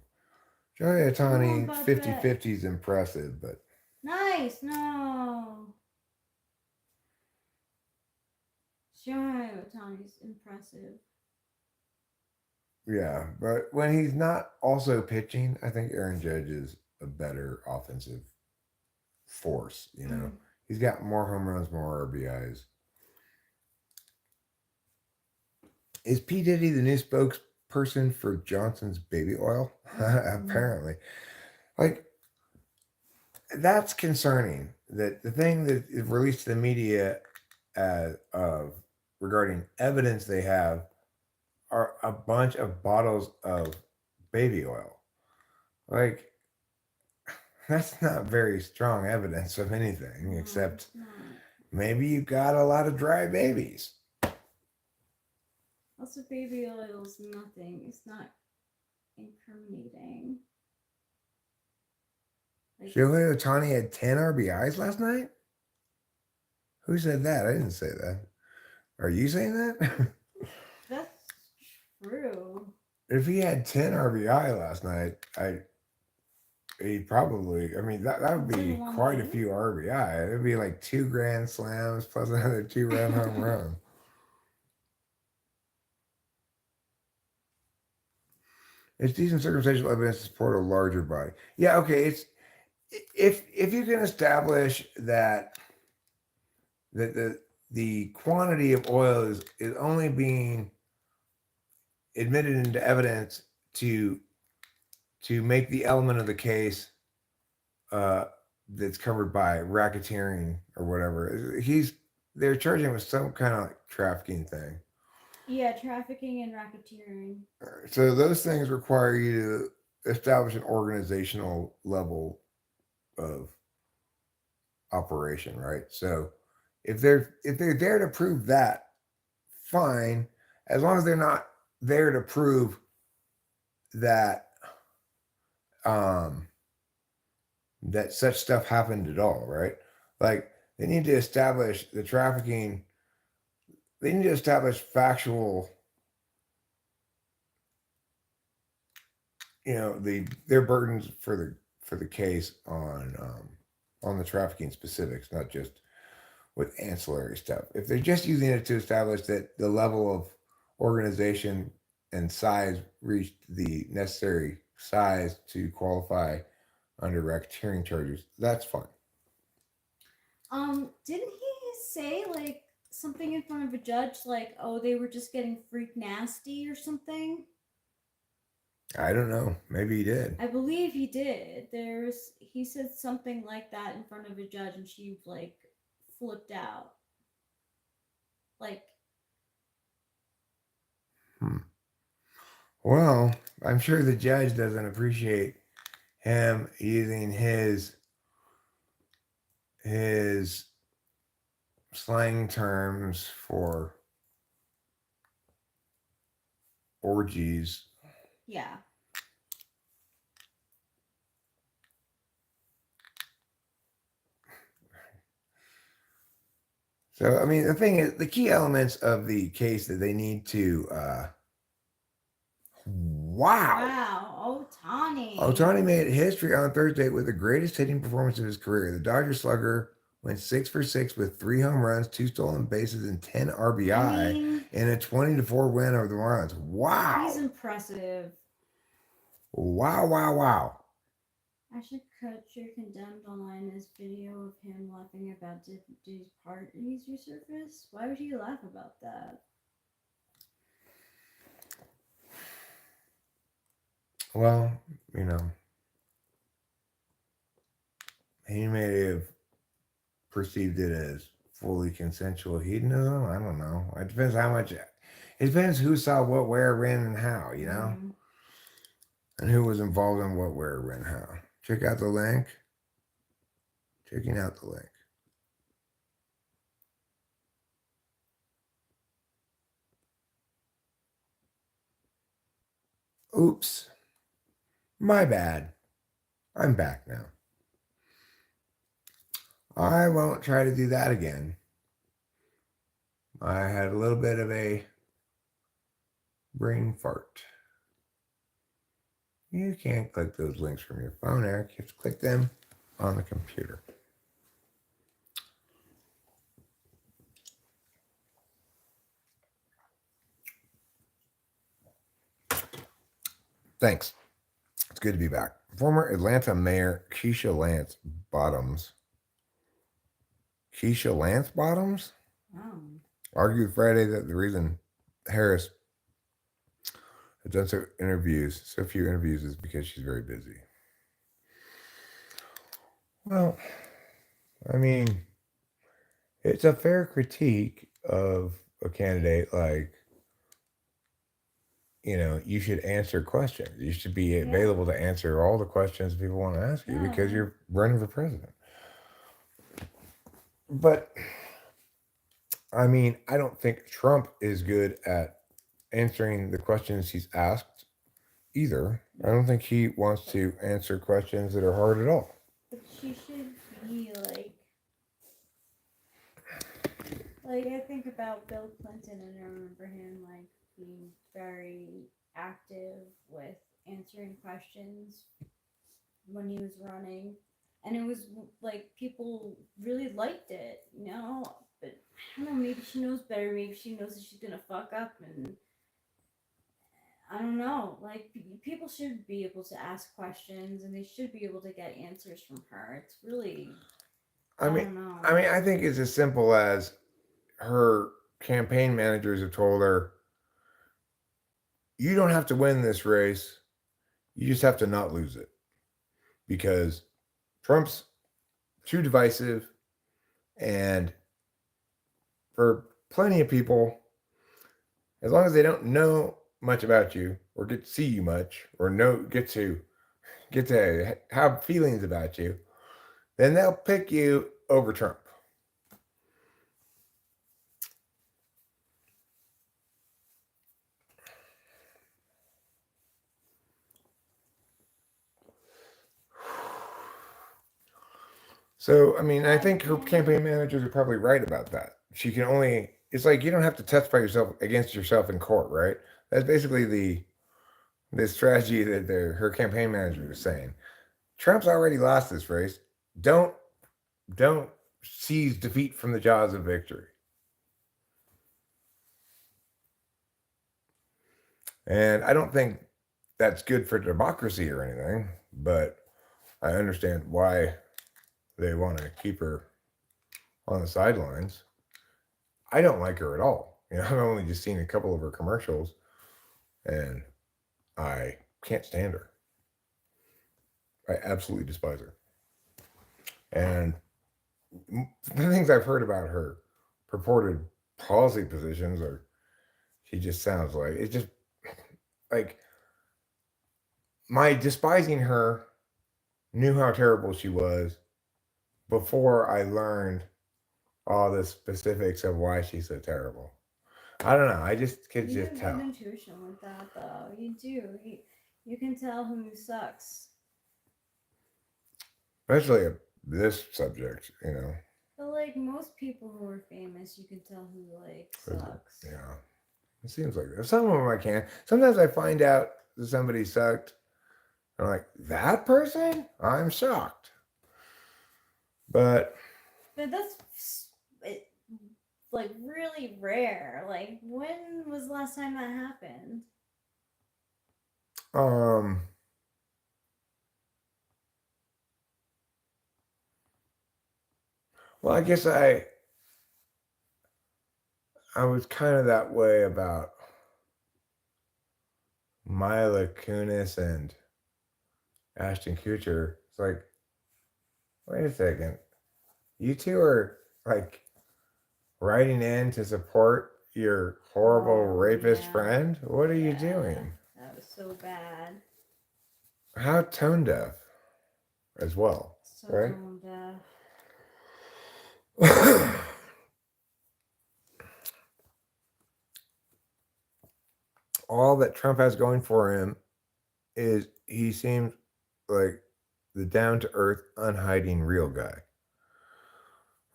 Shohei Oh, Ohtani, about 50-50 is impressive, but nice, no. Shohei Ohtani's impressive. yeah. But when he's not also pitching, I think Aaron Judge is a better offensive force. He's got more home runs, more RBIs. Is P Diddy the new spokesperson for Johnson's baby oil? Apparently, like that's concerning. That the thing that is released to the media of regarding evidence they have are a bunch of bottles of baby oil. Like that's not very strong evidence of anything, No, except it's not. maybe you got a lot of dry babies. Also, baby oil is nothing. It's not incriminating. Like, Shohei Ohtani had 10 RBIs last night? Who said that? I didn't say that. Are you saying that? that's true. If he had 10 RBI last night, he probably, I mean, that would That's be in one quite a game? few RBI. It would be like 2 grand slams plus another 2 run home run. It's decent circumstantial evidence to support a larger body. Yeah, okay. It's if you can establish that the quantity of oil is only being admitted into evidence to make the element of the case uh, that's covered by racketeering or whatever. They're charging him with some kind of like trafficking thing. Yeah, trafficking and racketeering. So those things require you to establish an organizational level of operation, right? So if they're there to prove that, fine, as long as they're not there to prove that um that such stuff happened at all, right? Like they need to establish the trafficking. They need to establish factual, their burdens for the case on the trafficking specifics, not just with ancillary stuff. If they're just using it to establish that the level of organization and size reached the necessary size to qualify under racketeering charges, that's fine. Didn't he say like something in front of a judge like, oh, they were just getting freak nasty or something? I don't know. Maybe he did. I believe he did. He said something like that in front of a judge and she like flipped out. Like, Hmm. Well, I'm sure the judge doesn't appreciate him using his slang terms for orgies. yeah. So, I mean, the thing is, the key elements of the case that they need to, wow. Wow, Otani. Ohtani made history on Thursday with the greatest hitting performance of his career. The Dodger slugger went 6 for 6 with 3 home runs, 2 stolen bases, and 10 RBI in a 20-4 win over the Marlins. Wow. He's impressive. Wow, wow, wow. I should cut your condemned online this video of him laughing about Diddy's parties resurface. Why would he laugh about that? Well, you know, he may have perceived it as fully consensual hedonism. I don't know. It depends how much. It depends who saw what, where, when, and how. You know, Mm. and who was involved in what, where, when, how. Check out the link. Checking out the link. Oops. My bad. I'm back now. I won't try to do that again. I had a little bit of a brain fart. You can't click those links from your phone, Eric. You have to click them on the computer. Thanks. It's good to be back. Former Atlanta Mayor Keisha Lance Bottoms. Keisha Lance Bottoms? Oh. Argued Friday that the reason Harris has done so few interviews, is because she's very busy. Well, I mean, it's a fair critique of a candidate. Like, you know, you should answer questions. You should be available to answer all the questions people want to ask you because you're running for president. But I mean, I don't think Trump is good at answering the questions he's asked either. I don't think he wants to answer questions that are hard at all. But she should be like I think about Bill Clinton, and I remember him like being very active with answering questions when he was running, and it was like people really liked it, you know. But I don't know, maybe she knows better. Maybe she knows that she's gonna fuck up, and I don't know. Like people should be able to ask questions, and they should be able to get answers from her. It's really, I don't know. I think it's as simple as her campaign managers have told her, you don't have to win this race. You just have to not lose it. Because Trump's too divisive, and for plenty of people, as long as they don't know much about you or get to see you much or get to have feelings about you, then they'll pick you over Trump. So, I mean, I think her campaign managers are probably right about that. She can only, it's like you don't have to testify against yourself in court, right? That's basically the strategy that her campaign manager is saying. Trump's already lost this race. Don't seize defeat from the jaws of victory. And I don't think that's good for democracy or anything, but I understand why they want to keep her on the sidelines. I don't like her at all. You know, I've only just seen a couple of her commercials, and I can't stand her. I absolutely despise her. And the things I've heard about her purported policy positions are, she just sounds like, it's just like, my despising her knew how terrible she was before I learned all the specifics of why she's so terrible. I don't know. I just could You just have tell. good intuition with that, though. You do. You can tell who sucks. Especially this subject, you know. But like most people who are famous, you can tell who like sucks. Yeah. It seems like that. Some of them I can't. Sometimes I find out that somebody sucked. I'm like, that person? I'm shocked. But that's like really rare. Like when was the last time that happened? Well, I guess I was kind of that way about Mila Kunis and Ashton Kutcher. It's like, wait a second. You two are like writing in to support your horrible rapist yeah. friend? What are you Yeah, doing? that was so bad. How tone deaf as well, So right? tone deaf. All that Trump has going for him is he seems like the down to earth, unhiding real guy.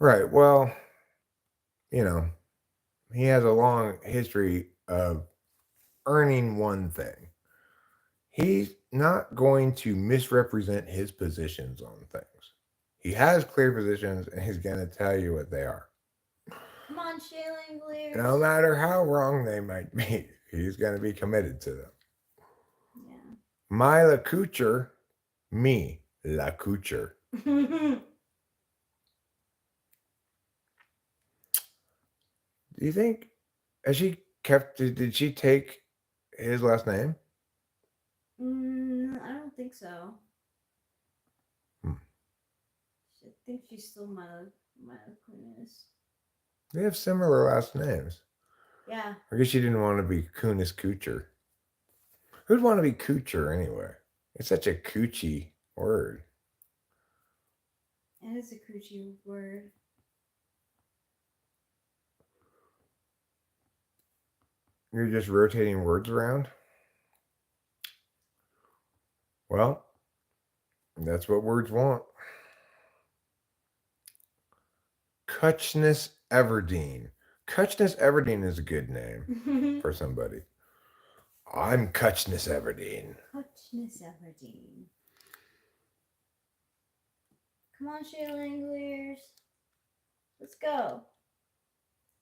Right. Well, you know, he has a long history of earning one thing. He's not going to misrepresent his positions on things. He has clear positions and he's going to tell you what they are. Come on, Shayla Anglers. No matter how wrong they might be, he's going to be committed to them. Yeah. My La Couture, me, La Couture. Do you think, has she kept, did she take his last name? I don't think so. Hmm. I think she's still my Kunis. They have similar last names. Yeah. I guess she didn't want to be Kunis Couture. Who'd want to be Couture anyway? It's such a coochie word. It is a coochie word. You're just rotating words around? Well, that's what words want. Cutchness Everdeen. Cutchness Everdeen is a good name for somebody. I'm Cutchness Everdeen. Hutchness Everdeen. Come on, Shayla Anglers. Let's go.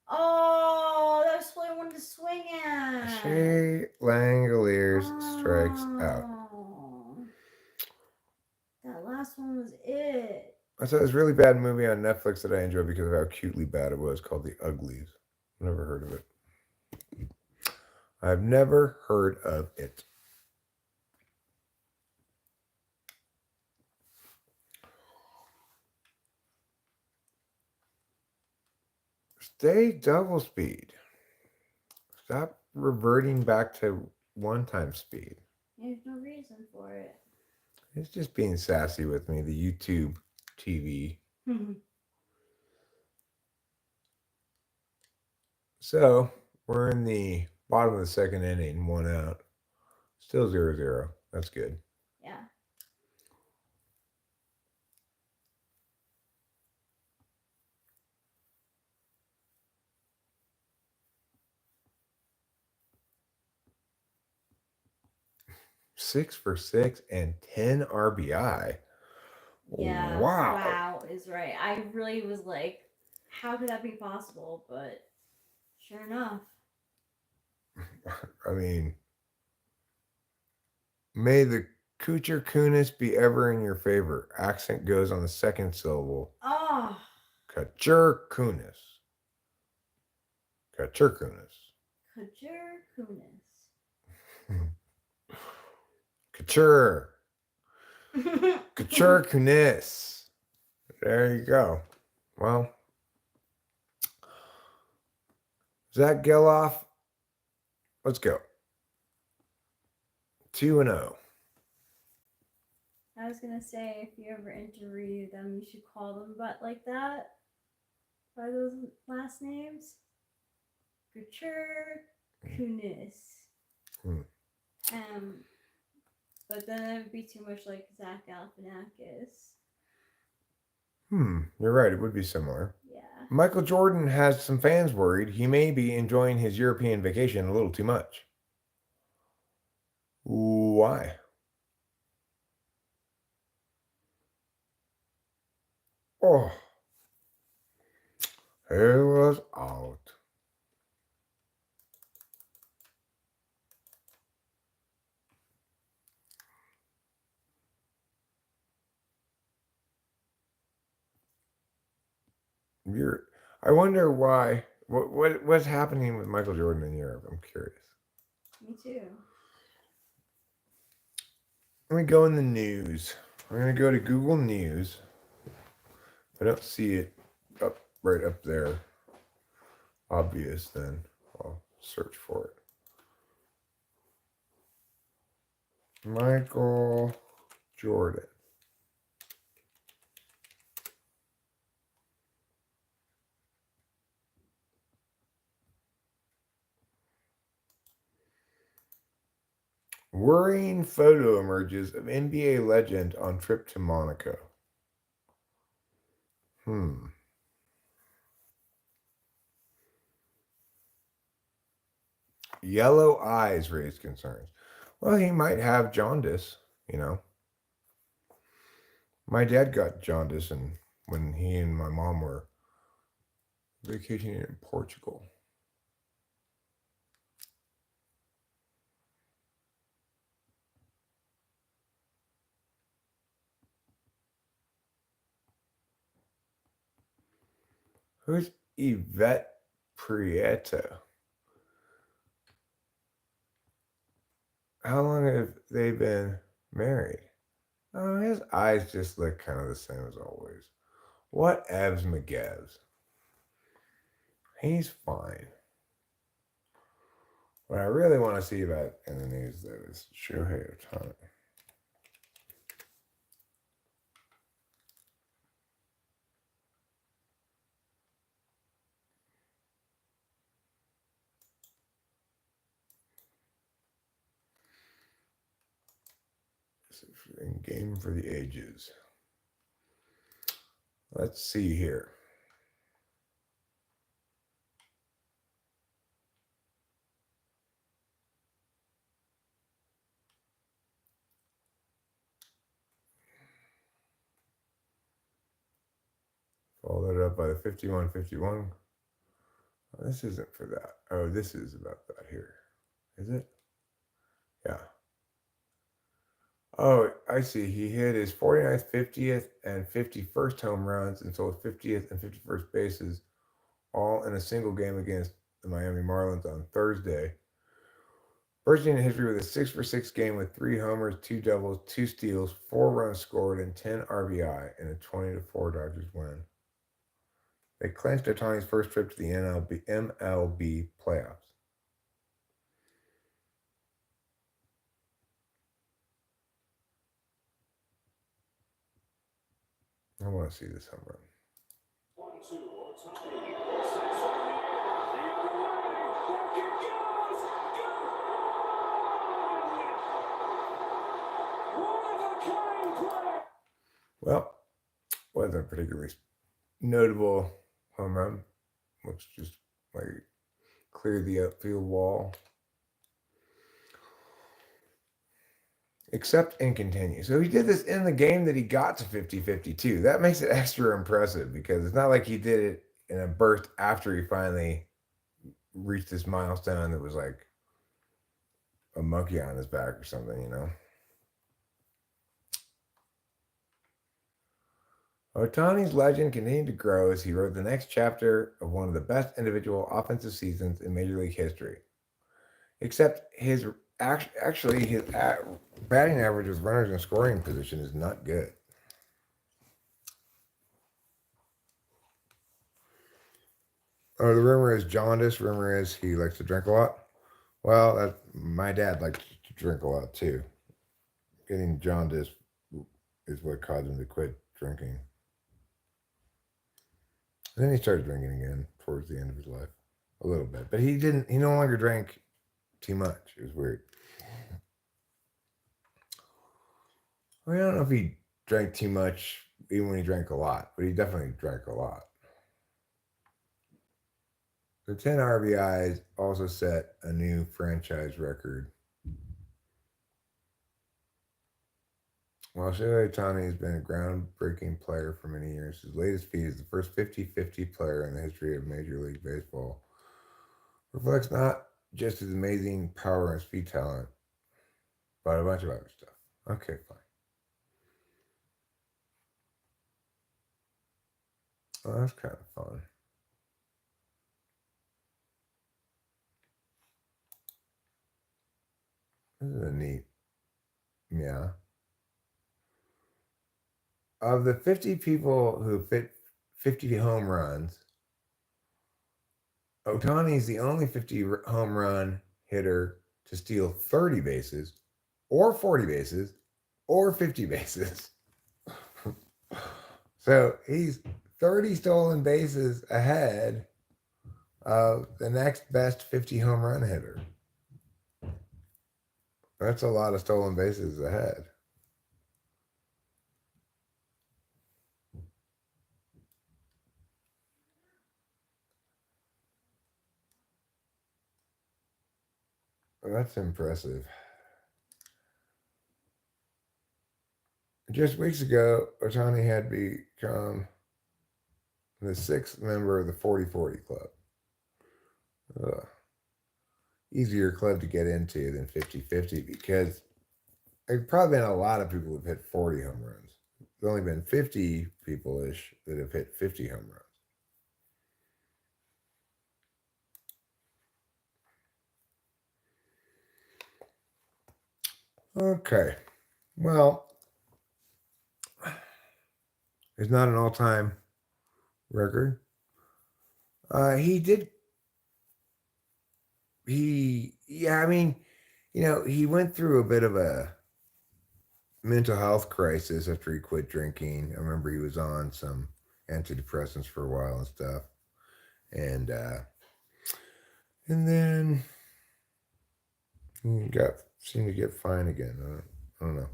Oh, that's what I wanted to swing at. Shay Langoliers strikes out. That last one was it. I saw this really bad movie on Netflix that I enjoyed because of how cutely bad it was called The Uglies. Never heard of it. I've never heard of it. Stay double speed. Stop reverting back to one time speed. There's no reason for it. It's just being sassy with me, the YouTube TV. So we're in the bottom of the second inning, one out. Still 0-0. That's good. Yeah. Six for six and 10 RBI. Yeah. Wow. Wow is right. I really was like, how could that be possible? But sure enough. I mean, may the Kucher Kunis be ever in your favor. Accent goes on the second syllable. Oh. Kucher Kunis. Kucher Kunis. Kucher Kunis. Couture. Couture Kunis. There you go. Well, Zach Geloff, let's go. 2-0. I was gonna say, if you ever interview them, you should call them but like that. By those last names. Kucher Kunis. But then it would be too much like Zach Galifianakis. You're right. It would be similar. Yeah. Michael Jordan has some fans worried he may be enjoying his European vacation a little too much. Why? Oh, he was out. I wonder why. What's happening with Michael Jordan in Europe? I'm curious. Me too. Let me go in the news. I'm going to go to Google News. If I don't see it right up there, obvious, then I'll search for it. Michael Jordan. Worrying photo emerges of NBA legend on trip to Monaco. Yellow eyes raise concerns. Well, he might have jaundice, you know. My dad got jaundice and when he and my mom were vacationing in Portugal. Who's Yvette Prieto? How long have they been married? Oh, his eyes just look kind of the same as always. What Evs McGevs? He's fine. What I really want to see about in the news, though, is Shohei Ohtani. In Game for the Ages. Let's see here. Follow that up by the 51-51. Oh, this isn't for that. Oh, this is about that here. Is it? Yeah. Oh, I see. He hit his 49th, 50th, and 51st home runs and stole 50th and 51st bases all in a single game against the Miami Marlins on Thursday. First in history with a 6-for-6 game with 3 homers, 2 doubles, 2 steals, 4 runs scored, and 10 RBI in a 20-4 Dodgers win. They clinched Ohtani's first trip to the MLB playoffs. I want to see this home run. 1-2, Ohtani. Well, wasn't particularly notable home run. Looks just like cleared the outfield wall. Accept and continue. So he did this in the game that he got to 50-52. That makes it extra impressive because it's not like he did it in a burst after he finally reached this milestone that was like a monkey on his back or something, you know? Ohtani's legend continued to grow as he wrote the next chapter of one of the best individual offensive seasons in Major League history. Except his batting average with runners in scoring position is not good. Oh, the rumor is jaundice. Rumor is he likes to drink a lot. Well, my dad likes to drink a lot too. Getting jaundice is what caused him to quit drinking. And then he started drinking again towards the end of his life, a little bit. But he no longer drank too much. It was weird. I don't know if he drank too much even when he drank a lot, but he definitely drank a lot. The 10 RBIs also set a new franchise record. While Shohei Ohtani has been a groundbreaking player for many years, his latest feat is the first 50-50 player in the history of Major League Baseball. Reflects not just his amazing power and speed talent, but a bunch of other stuff. Okay, fine. Oh, that's kind of fun. This is a neat, yeah. of the 50 people who hit 50 home runs, Ohtani is the only 50 home run hitter to steal 30 bases, or 40 bases, or 50 bases. So he's 30 stolen bases ahead of the next best 50 home run hitter. That's a lot of stolen bases ahead. That's impressive. Just weeks ago, Ohtani had become the 6th member of the 40-40 club. Ugh. Easier club to get into than 50-50 because there's probably been a lot of people who've hit 40 home runs. There's only been 50 people-ish that have hit 50 home runs. Okay. Well, it's not an all-time record. He did. I mean, he went through a bit of a mental health crisis after he quit drinking. I remember he was on some antidepressants for a while and stuff, and then he seemed to get fine again. I don't know.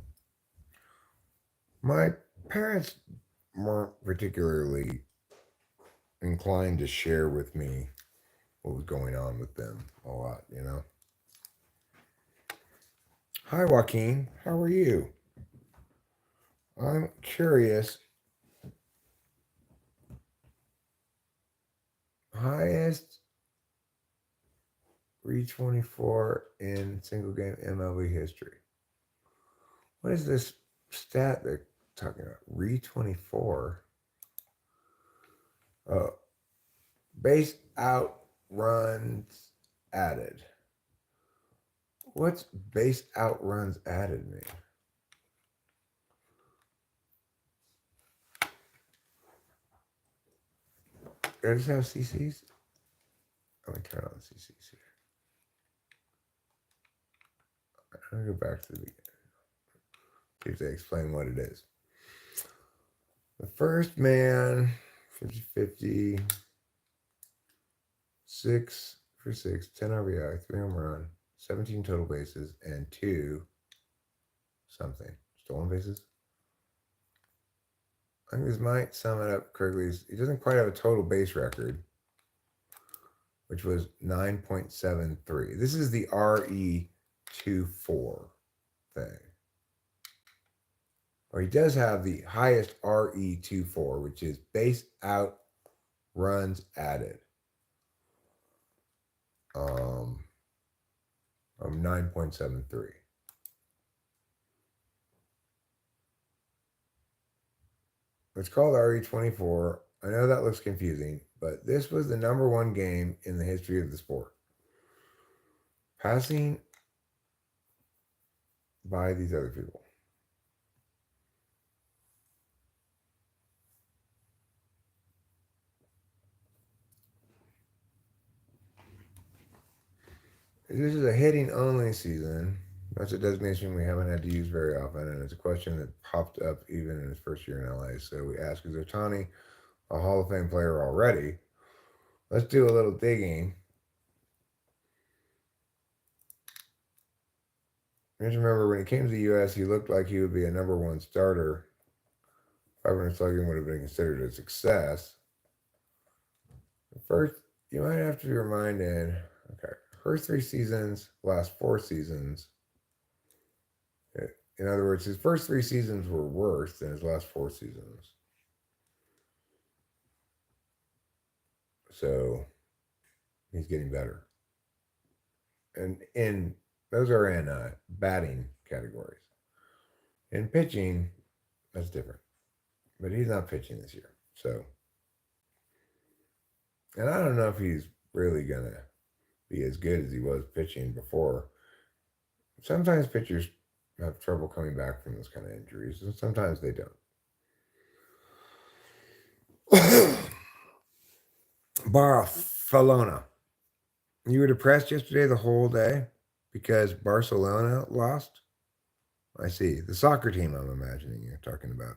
My parents weren't particularly inclined to share with me what was going on with them a lot. Hi, Joaquin. How are you? I'm curious. Highest 324 in single game MLB history. What is this stat they're talking about? Re 24. Oh, base out runs added. What's base out runs added mean? Do I just have CCs? Let me turn on CCs here. I'm going to go back to the beginning. See if they explain what it is. The first man, 50-50, 6 for 6, 10 RBI, 3 home run, 17 total bases, and 2 something. Stolen bases? I think this might sum it up correctly. He doesn't quite have a total base record, which was 9.73. This is the RE24 thing. Or he does have the highest RE24, which is base out runs added. Of 9.73. It's called RE24. I know that looks confusing, but this was the number 1 game in the history of the sport. Passing by these other people. This is a hitting only season. That's a designation we haven't had to use very often, and it's a question that popped up even in his first year in LA. So we asked, is Ohtani a Hall of Fame player already? Let's do a little digging. Just remember, when he came to the U.S., he looked like he would be a number 1 starter. 500 slugging would have been considered a success. First, you might have to be reminded, okay, first 3 seasons, last 4 seasons. In other words, his first 3 seasons were worse than his last 4 seasons. So he's getting better. And those are in batting categories. In pitching, that's different. But he's not pitching this year. So, and I don't know if he's really going to be as good as he was pitching before. Sometimes pitchers have trouble coming back from those kind of injuries, and sometimes they don't. Barcelona. You were depressed yesterday the whole day because Barcelona lost? I see. The soccer team, I'm imagining you're talking about.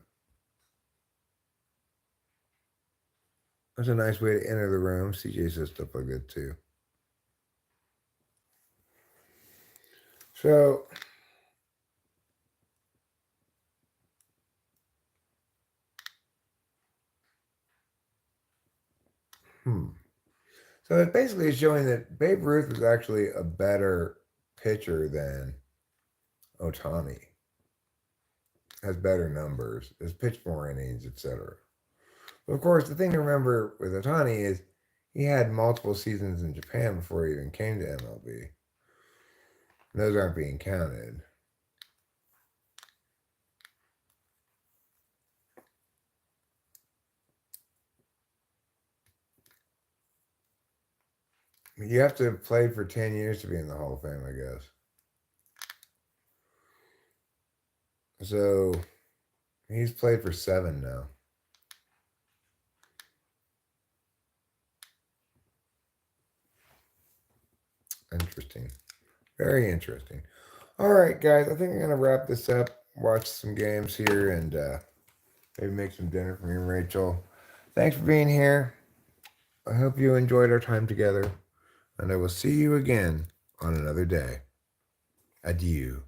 That's a nice way to enter the room. CJ says stuff like that too. So, So it basically is showing that Babe Ruth was actually a better pitcher than Otani. Has better numbers, has pitched more innings, etc. But of course, the thing to remember with Otani is he had multiple seasons in Japan before he even came to MLB. And those aren't being counted. You have to have played for 10 years to be in the Hall of Fame, I guess. So he's played for 7 now. Interesting. Very interesting. All right, guys. I think I'm going to wrap this up, watch some games here, and maybe make some dinner for me and Rachel. Thanks for being here. I hope you enjoyed our time together, and I will see you again on another day. Adieu.